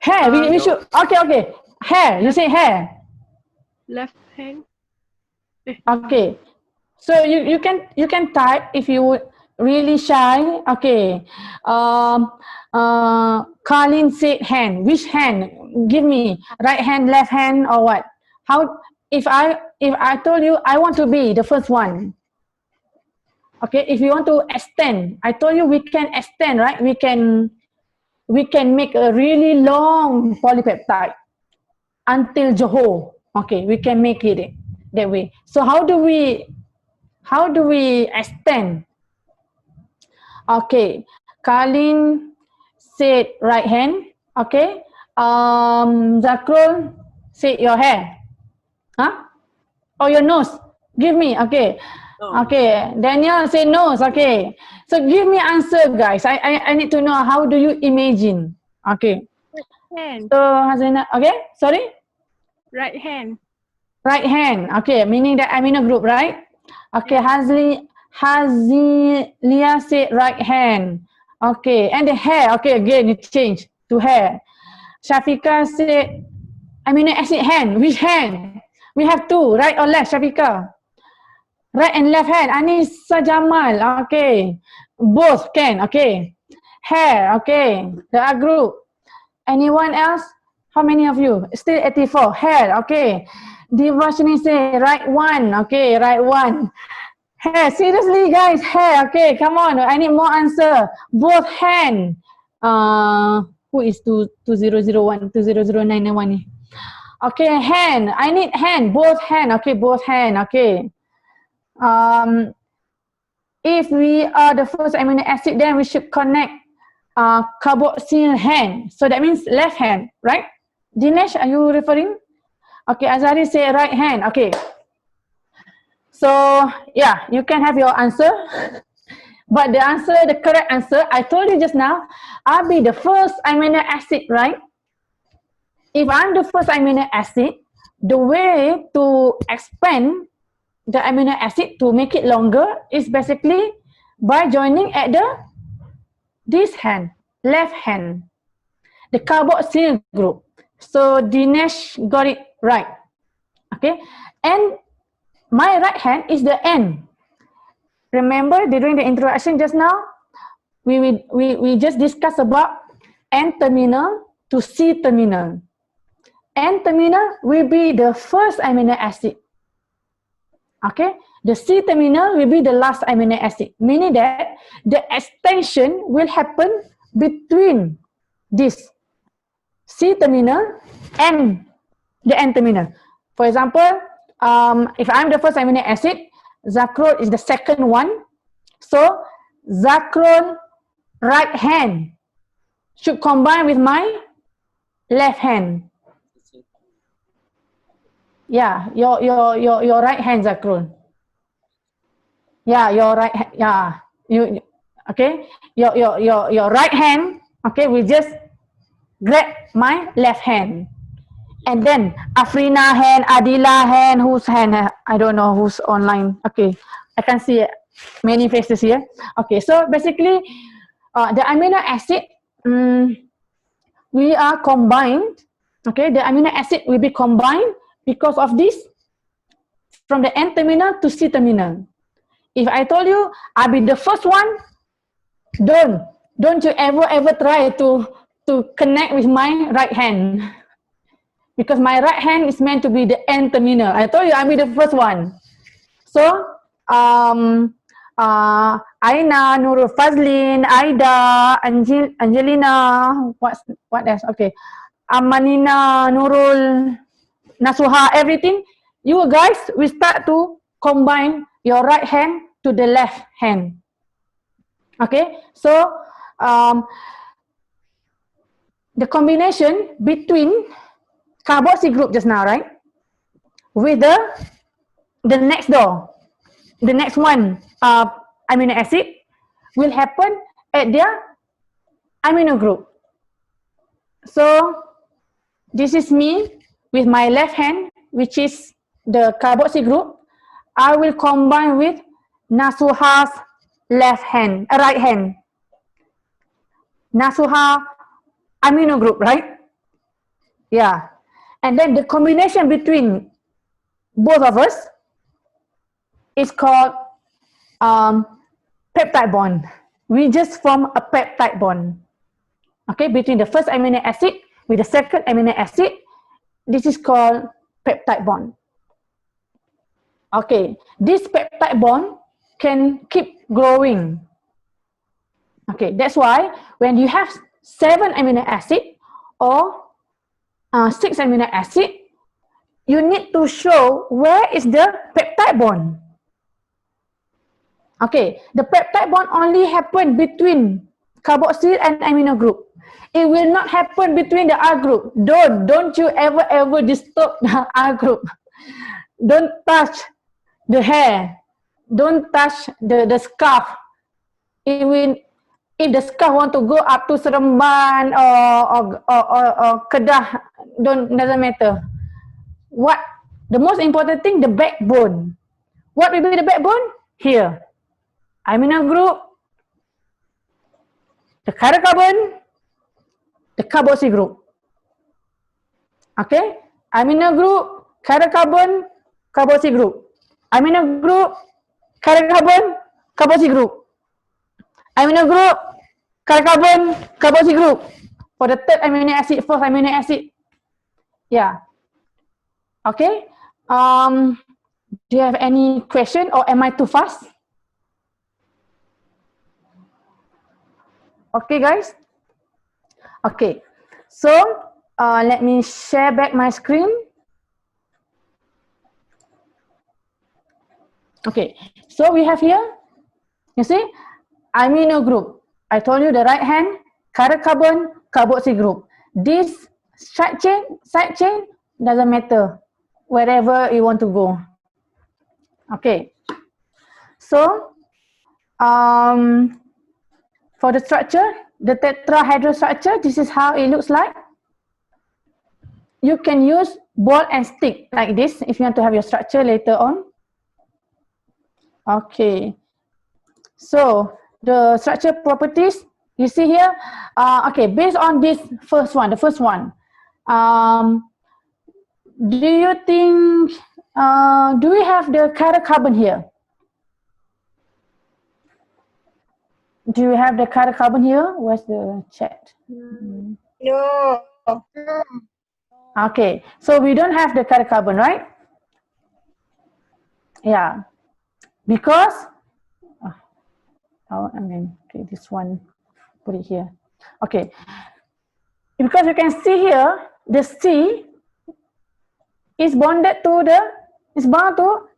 Hair. We should. Okay. Hair. You say hair. Left hand. Okay. So you can type if you really shy. Okay. Colin said hand. Which hand? Give me right hand, left hand, or what? How if I told you I want to be the first one. Okay, if you want to extend, I told you we can extend, right? We can make a really long polypeptide until Johor. Okay, we can make it that way. So how do we extend? Okay, Kalin said right hand. Okay, Zakrul said your hair. Huh? Or your nose? Give me. Okay. Oh. Okay. Daniel say nose. Okay. So give me answer, guys. I need to know how do you imagine. Okay. Hand. So Hazina. Okay. Sorry. Right hand. Right hand. Okay. Meaning that amino group, right? Okay. Yeah. Hazilia said right hand. Okay. And the hair. Okay. Again, it changed to hair. Shafika said amino acid hand. Which hand? We have two, right or left, Shafika? Right and left hand. Anissa Jamal. Okay. Both can. Okay. Hair. Okay. The R group. Anyone else? How many of you? Still 84. Hair. Okay. Devashini say right one. Okay. Right one. Hair. Seriously, guys. Hair. Okay. Come on. I need more answer. Both hand. Who is 2001? 2009 Okay. Hand. I need hand. Both hand. Okay. Both hand. Okay. Um, if we are the first amino acid, then we should connect carboxyl hand. So that means left hand, right? Dinesh, are you referring? Okay, Azari say right hand. Okay. So yeah, you can have your answer. But the answer, the correct answer, I told you just now, I'll be the first amino acid, right? If I'm the first amino acid, the way to expand the amino acid to make it longer is basically by joining at this hand, left hand, the carboxyl group. So Dinesh got it right. Okay, and my right hand is the N. Remember during the introduction just now, we just discussed about N terminal to C terminal. N terminal will be the first amino acid. Okay, the C terminal will be the last amino acid, meaning that the extension will happen between this C terminal and the N terminal. For example, if I'm the first amino acid, zacrol is the second one. So zacrol right hand should combine with my left hand. Yeah, your right hand, zacrol. Yeah, your right hand. Yeah, you okay? Your right hand. Okay, we just grab my left hand. And then Afrina hand, Adila hand, whose hand? I don't know who's online. Okay, I can see many faces here. Okay, so basically, the amino acid, we are combined. Okay, the amino acid will be combined because of this from the N terminal to C terminal. If I told you I'll be the first one, don't you ever try to connect with my right hand. Because my right hand is meant to be the N terminal. I told you I'll be the first one. So, Aina, Nurul Fazlin, Aida, Angelina, what else? Okay. Amanina, Nurul, Nasuha, everything. You guys, we start to combine your right hand to the left hand. Okay. So, the combination between carboxyl group just now, right? With the next door, the next one, amino acid will happen at their amino group. So this is me with my left hand, which is the carboxyl group. I will combine with Nasuha's left hand, right hand. Nasuha amino group, right? Yeah. And then the combination between both of us is called peptide bond. We just form a peptide bond. Okay, between the first amino acid with the second amino acid. This is called peptide bond. Okay, this peptide bond can keep growing. Okay, that's why when you have 7 amino acid or 6 amino acid, you need to show where is the peptide bond. Okay, the peptide bond only happen between carboxyl and amino group. It will not happen between the R group. Don't you ever disturb the R group. Don't touch the hair. Don't touch the scarf. Even if the scarf want to go up to Seremban or Kedah, doesn't matter. What the most important thing, the backbone. What will be the backbone? Here, amino group, the chiral carbon, the carboxyl group. Okay, amino group, chiral carbon, carboxyl group. Amino group, chiral carbon, carboxyl group. Amino group, chiral carbon, carboxyl group. For the third amino acid, fourth amino acid. Yeah. Okay. Do you have any question or am I too fast? Okay, guys. Okay. So let me share back my screen. Okay. So we have here, you see, amino group. I told you the right hand, chiral carbon, carboxyl group. This side chain doesn't matter, wherever you want to go. Okay. So for the structure, the tetrahedral structure, this is how it looks like. You can use ball and stick like this if you want to have your structure later on. Okay. So the structure properties you see here. Okay, based on this first one, the first one. Do you think? Do we have the chiral carbon here? Do you have the chiral carbon here? Where's the chat? No. Okay, so we don't have the chiral carbon, right? Yeah, because okay, this one, put it here. Okay, because you can see here, the C is bonded to bound to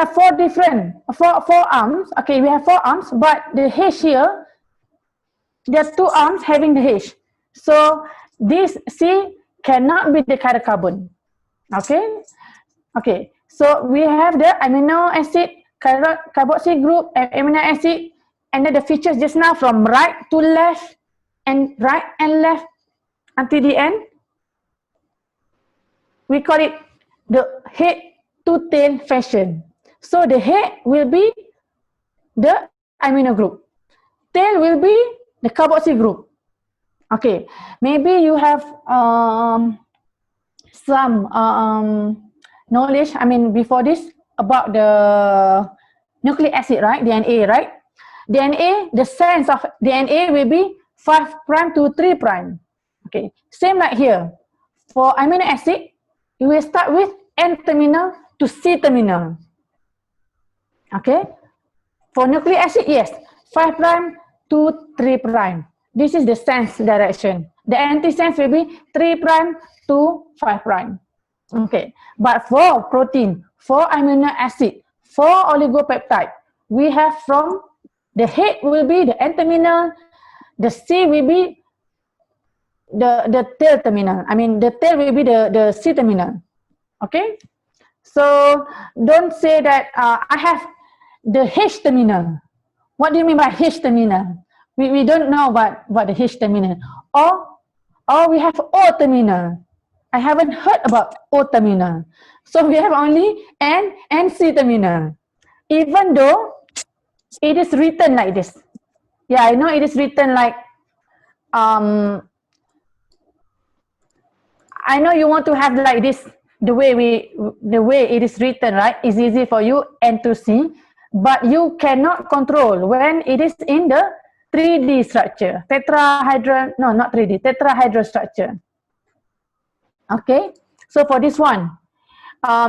four arms. Okay, we have 4 arms, but the H here, there's 2 arms having the H. So this C cannot be the chiral carbon. Okay, okay. So we have the amino acid, carboxyl group, and amino acid, and then the features just now from right to left and right and left until the end. We call it the head to tail fashion. So the head will be the amino group. Tail will be the carboxyl group. Okay, maybe you have some knowledge, before this, about the nucleic acid, right? DNA, right? DNA, the sense of DNA will be 5' to 3'. Okay, same like here. For amino acid, you will start with N terminal to C terminal. Okay. For nucleic acid, yes, 5' to 3'. This is the sense direction. The antisense will be 3' to 5'. Okay. But for protein, for amino acid, for oligopeptide, we have from the head will be the N terminal, the C will be the tail terminal. The tail will be the C terminal. Okay. So don't say that I have the H terminal. What do you mean by H terminal? We don't know what the H terminal. Or we have O terminal. I haven't heard about O terminal. So we have only N and C terminal. Even though it is written like this. Yeah, I know it is written like, I know you want to have like this the way it is written, right, is easy for you and to see, but you cannot control when it is in the 3D structure, tetrahedral, no, not 3D, tetrahedral structure. Okay, so for this one,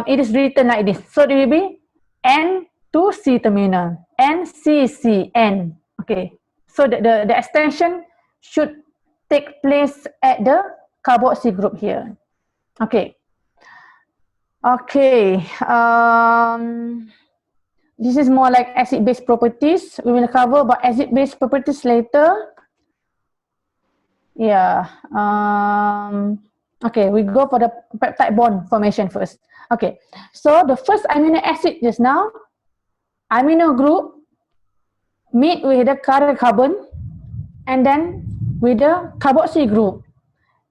it is written like this. So it will be N to C terminal, NCCN. Okay, so the extension should take place at the carboxy group here. Okay. Okay. This is more like acid-base properties. We will cover about acid-base properties later. Yeah. Okay, we go for the peptide bond formation first. Okay, so the first amino acid just now, amino group meet with the carbon and then with the carboxy group.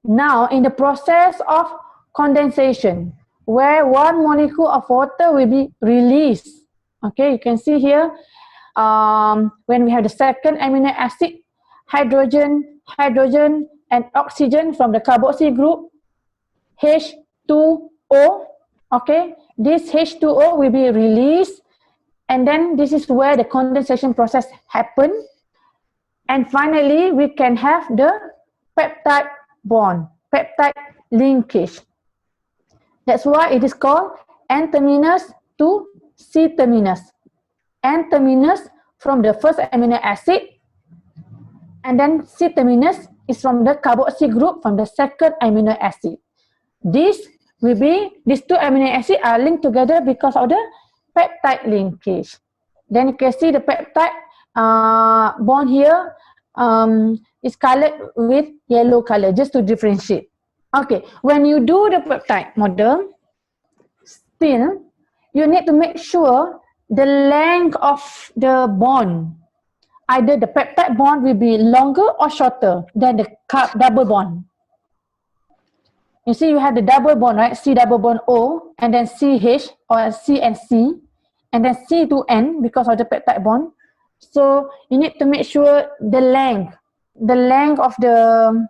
Now, in the process of condensation, where one molecule of water will be released. Okay, you can see here, when we have the second amino acid, hydrogen, and oxygen from the carboxy group, H2O, okay, this H2O will be released, and then this is where the condensation process happens. And finally, we can have the peptide bond, peptide linkage. That's why it is called N terminus to C terminus. N terminus from the first amino acid, and then C terminus is from the carboxy group from the second amino acid. These two amino acids are linked together because of the peptide linkage. Then you can see the peptide bond here is colored with yellow color just to differentiate. Okay, when you do the peptide model, still you need to make sure the length of the bond, either the peptide bond will be longer or shorter than the double bond. You see, you have the double bond, right? C double bond O, and then CH, or C and C, and then C to N because of the peptide bond. So you need to make sure the length of the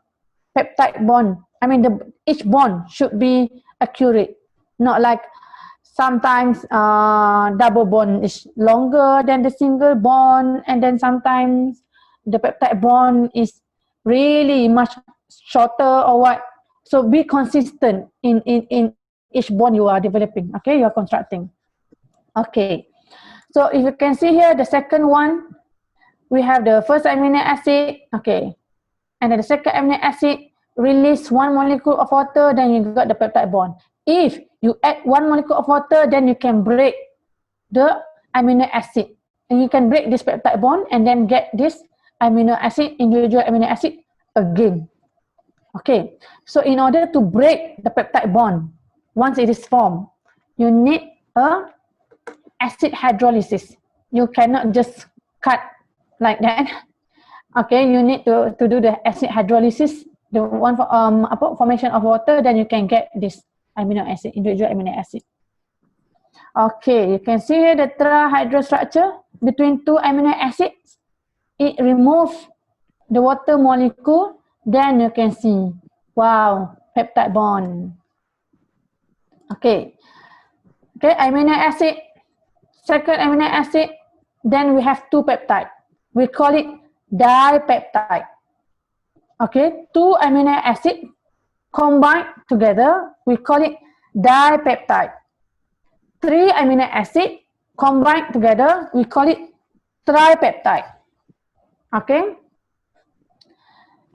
peptide bond, I mean each bond should be accurate. Not like sometimes double bond is longer than the single bond, and then sometimes the peptide bond is really much shorter or what. So be consistent in each bond you are developing, okay, you are constructing. Okay, so if you can see here, the second one, we have the first amino acid, okay, and then the second amino acid release one molecule of water, then you got the peptide bond. If you add one molecule of water, then you can break the amino acid, and you can break this peptide bond and then get this amino acid, individual amino acid again. Okay, so in order to break the peptide bond, once it is formed, you need a acid hydrolysis. You cannot just cut like that. Okay, you need to do the acid hydrolysis, the one for formation of water, then you can get this amino acid, individual amino acid. Okay, you can see here the tetrahedral structure between two amino acids. It removes the water molecule, then you can see, wow, peptide bond. Okay, amino acid, second amino acid, then we have two peptide. We call it dipeptide. Okay, two amino acid combined together, we call it dipeptide. Three amino acid combined together, we call it tripeptide. Okay,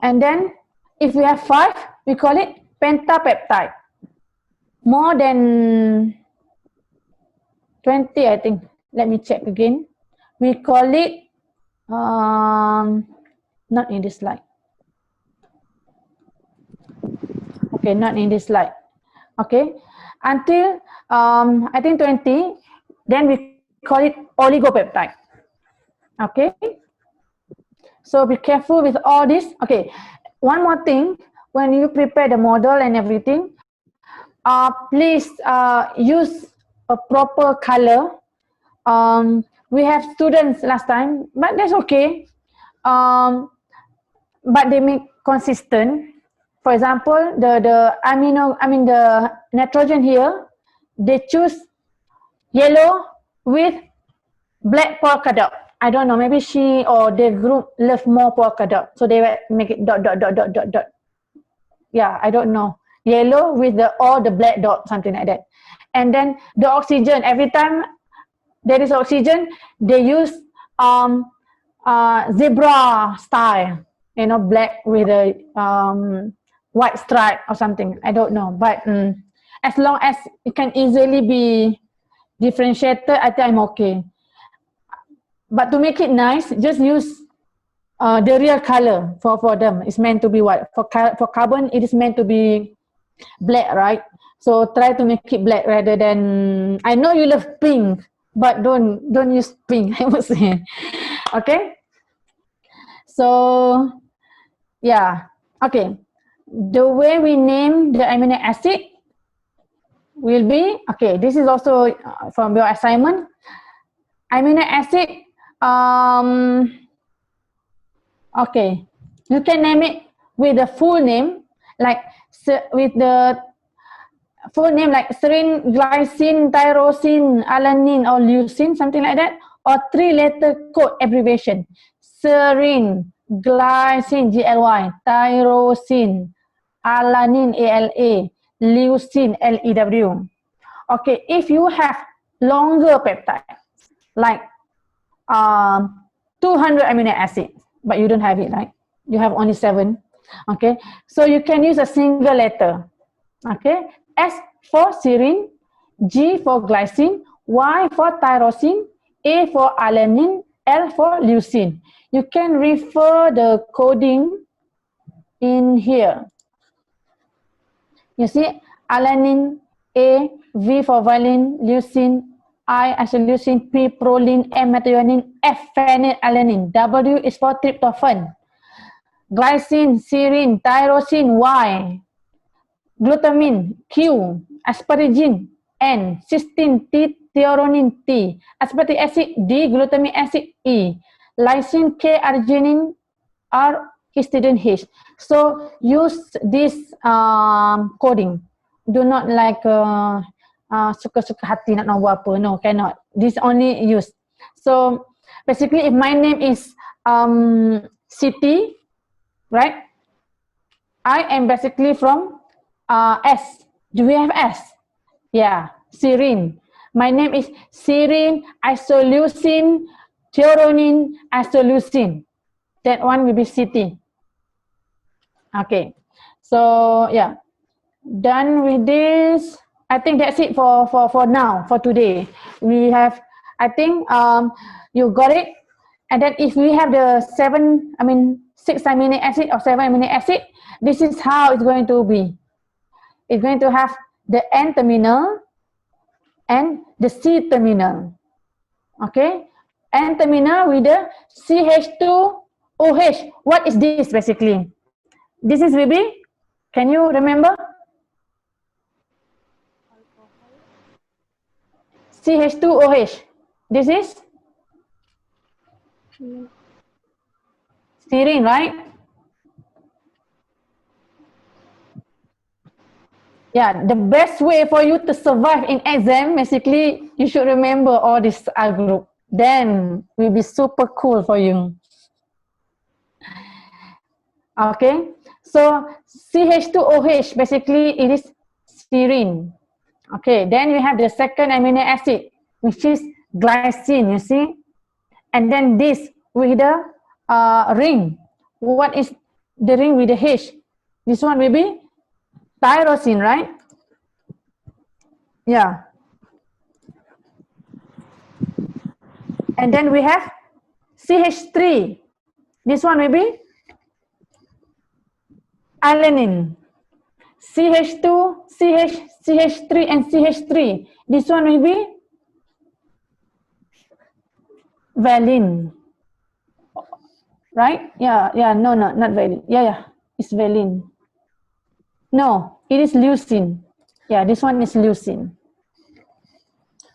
and then if we have five, we call it pentapeptide. More than 20, I think. Let me check again. We call it not in this slide. Okay, not in this slide. Okay, until I think 20, then we call it oligopeptide. Okay, so be careful with all this. Okay, one more thing, when you prepare the model and everything, please use a proper color. We have students last time, but that's okay. But they make consistent. for example, the nitrogen here, they choose yellow with black polka dot. I don't know, maybe she or the group love more polka dot, so they make it dot dot dot dot dot dot. Yeah, I don't know. Yellow with all the black dot, something like that. And then the oxygen, every time there is oxygen, they use zebra style, you know, black with a white stripe or something. I don't know, but as long as it can easily be differentiated, I think I'm okay. But to make it nice, just use the real color for them. It's meant to be what? For carbon, it is meant to be black, right? So try to make it black rather than, I know you love pink, but don't use pink, I would say. Okay? So, yeah. Okay. The way we name the amino acid will be, okay, this is also from your assignment. Amino acid, okay, you can name it with the full name, like with the full name like serine, glycine, tyrosine, alanine, or leucine, something like that, or 3-letter code abbreviation. Serine, glycine, GLY, tyrosine, alanine, ALA, leucine, LEW. Okay, if you have longer peptide, like 200 amino acids, but you don't have it, right? You have only 7. Okay, so you can use a single letter. Okay, S for serine, G for glycine, Y for tyrosine, A for alanine, L for leucine. You can refer the coding in here. You see, alanine, A, V for valine, leucine, I isoleucine, P proline, M methionine, F phenylalanine, W is for tryptophan, glycine, serine, tyrosine, Y, glutamine, Q, asparagine, N, cysteine, T, threonine, T, aspartic acid, D, glutamic acid, E, lysine, K, arginine, R, histidine, H. So use this coding. Do not like suka-suka hati nak buat apa. No, cannot. This only use. So basically, if my name is Siti, right? I am basically from S. Do we have S? Yeah, serine. My name is serine, isoleucine, threonine, isoleucine. That one will be Siti. Okay, so yeah, done with this. I think that's it for now, for today. We have, I think you got it. And then if we have the 6 amino acid or 7 amino acid, this is how it's going to be. It's going to have the N terminal and the C terminal. Okay, N terminal with the CH2OH. What is this basically? This is baby. Can you remember? CH2OH. This is serine, right? Yeah, the best way for you to survive in exam, basically, you should remember all this R group. Then will be super cool for you. Okay, so CH2OH, basically it is serine. Okay, then we have the second amino acid, which is glycine, you see? And then this with the ring. What is the ring with the H? This one will be tyrosine, right? Yeah. And then we have CH3. This one will be alanine. CH2, CH3, and CH3. This one will be valine. Right? Yeah, no, not valine. Yeah, it's valine. No, it is leucine. Yeah, this one is leucine.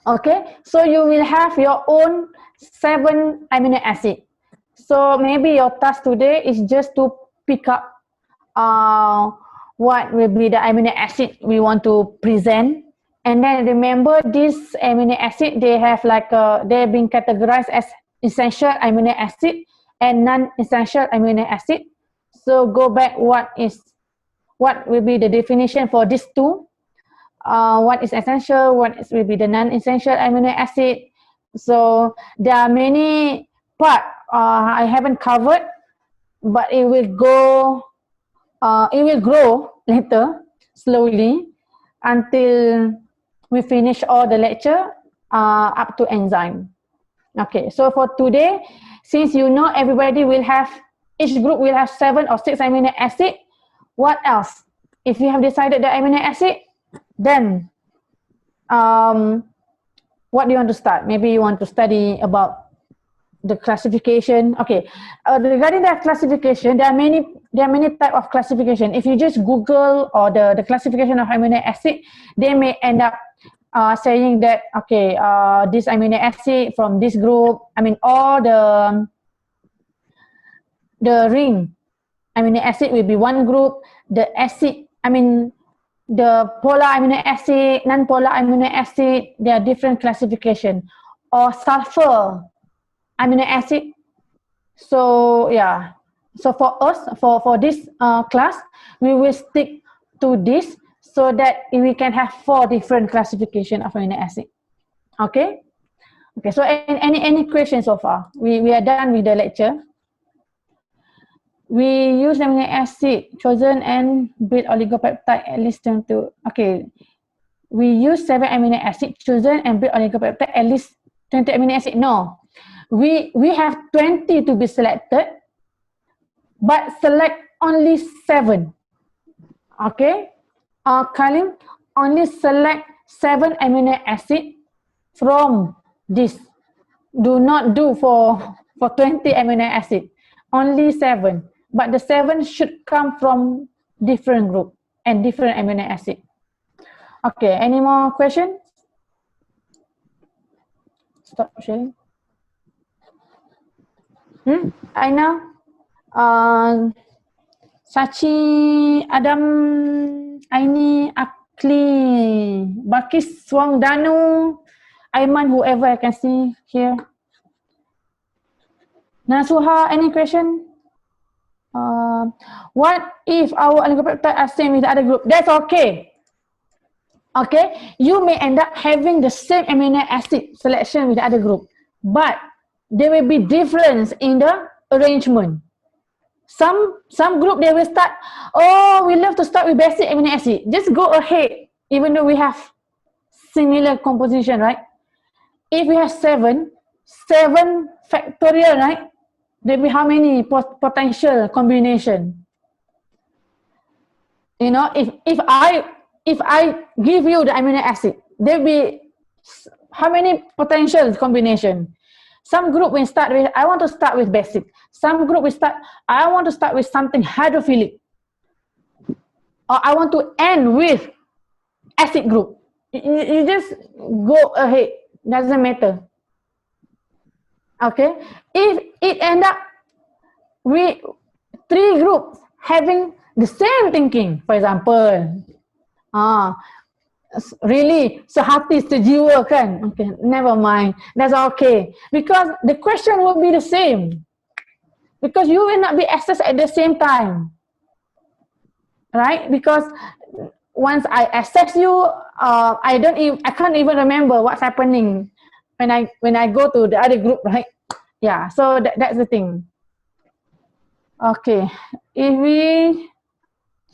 Okay, so you will have your own 7 amino acid. So maybe your task today is just to pick up what will be the amino acid we want to present. And then remember this amino acid, they have like they're being categorized as essential amino acid and non-essential amino acid. So go back, what will be the definition for these two? What is essential, will be the non-essential amino acid. So there are many parts I haven't covered, but it will grow later slowly until we finish all the lecture up to enzyme. Okay, so for today, since you know everybody will have, each group will have 7 or 6 amino acid, what else? If you have decided the amino acid, then what do you want to start? Maybe you want to study about the classification. Okay, regarding that classification, there are many type of classification. If you just Google or the classification of amino acid, they may end up saying that, okay, this amino acid from this group, I mean all the ring amino acid will be one group, the acid, I mean the polar amino acid, non-polar amino acid, there are different classification, or sulfur amino acid. So yeah, so for us, for this class, we will stick to this so that we can have 4 different classification of amino acid. Okay. Okay, so any questions so far? We are done with the lecture. We use amino acid chosen and build oligopeptide at least 22. Okay, we use 7 amino acid chosen and build oligopeptide at least 20 amino acid. No, we have 20 to be selected, but select only 7. Okay, Kalim, only select 7 amino acid from this. Do not do for 20 amino acid, only 7. But the 7 should come from different group and different amino acid. Okay, any more questions? Stop sharing. Aina, Sachi, Adam, Aini, Akli, Bakis, Swang, Danu, Aiman, whoever I can see here. Nasuha, any question? What if our oligopeptide are same with the other group? That's okay. Okay, you may end up having the same amino acid selection with the other group, but there will be difference in the arrangement. Some group they will start, oh, we love to start with basic amino acid. Just go ahead, even though we have similar composition, right? If we have 7 factorial, right? There will be how many potential combination? You know, if I give you the amino acid, there will be how many potential combination? Some group will start with, I want to start with basic. Some group will start, I want to start with something hydrophilic. Or I want to end with acid group. You just go ahead, doesn't matter. Okay, if it end up with 3 groups having the same thinking, for example, really sehati sejiwa kan, okay, never mind, that's okay, because the question will be the same, because you will not be accessed at the same time, right? Because once I access you, I can't even remember what's happening when I go to the other group, right? Yeah, so that's the thing. Okay, if we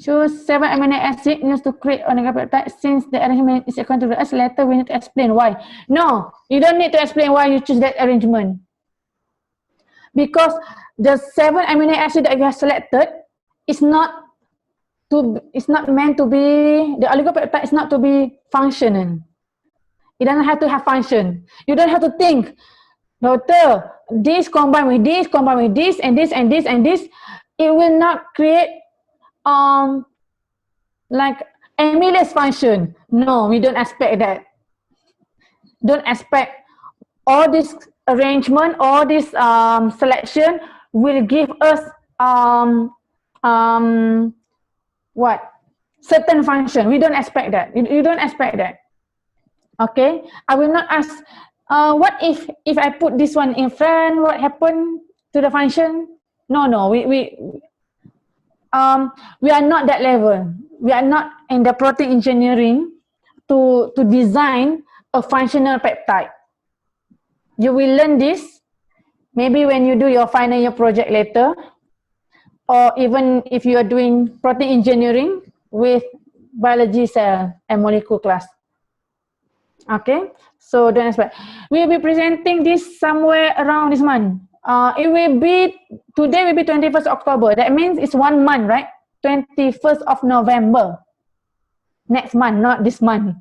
choose 7 amino acid used to create oligopeptide, since the arrangement is equal to the S, later we need to explain why. No, you don't need to explain why you choose that arrangement. Because the 7 amino acid that you have selected is not meant to be, the oligopeptide is not to be functional. It doesn't have to have function. You don't have to think, doctor, this combined with this, and this, and this, and this, it will not create like amylase function. No, we don't expect that. Don't expect all this arrangement, all this selection will give us what? certain function. We don't expect that. You don't expect that. Okay, I will not ask, what if I put this one in front, what happened to the function? No, we are not that level. We are not in the protein engineering to design a functional peptide. You will learn this maybe when you do your final year project later, or even if you are doing protein engineering with biology cell and molecule class. Okay, so don't expect. We'll be presenting this somewhere around this month. It will be, today will be 21st October. That means it's 1 month, right? 21st of November. Next month, not this month.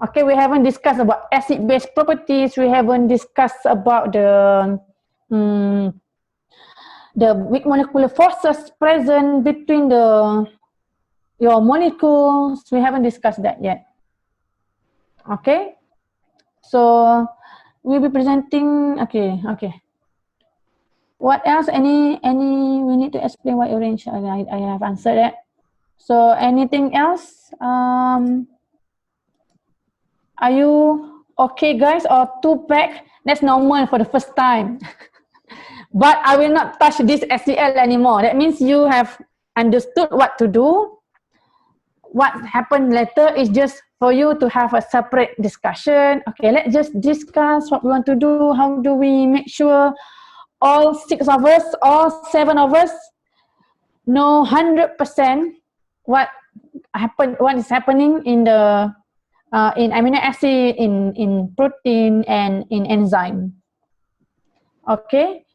Okay, we haven't discussed about acid-base properties. We haven't discussed about the weak molecular forces present between your molecules. We haven't discussed that yet. Okay, so we'll be presenting. Okay. What else? Any? We need to explain what range. I have answered that. So anything else? Are you okay, guys? Or 2 pack? That's normal for the first time. But I will not touch this SCL anymore. That means you have understood what to do. What happened later is just for you to have a separate discussion. Okay, let's just discuss what we want to do. How do we make sure all 6 of us, all 7 of us know 100% what is happening in the in amino acid, in protein, and in enzyme. Okay,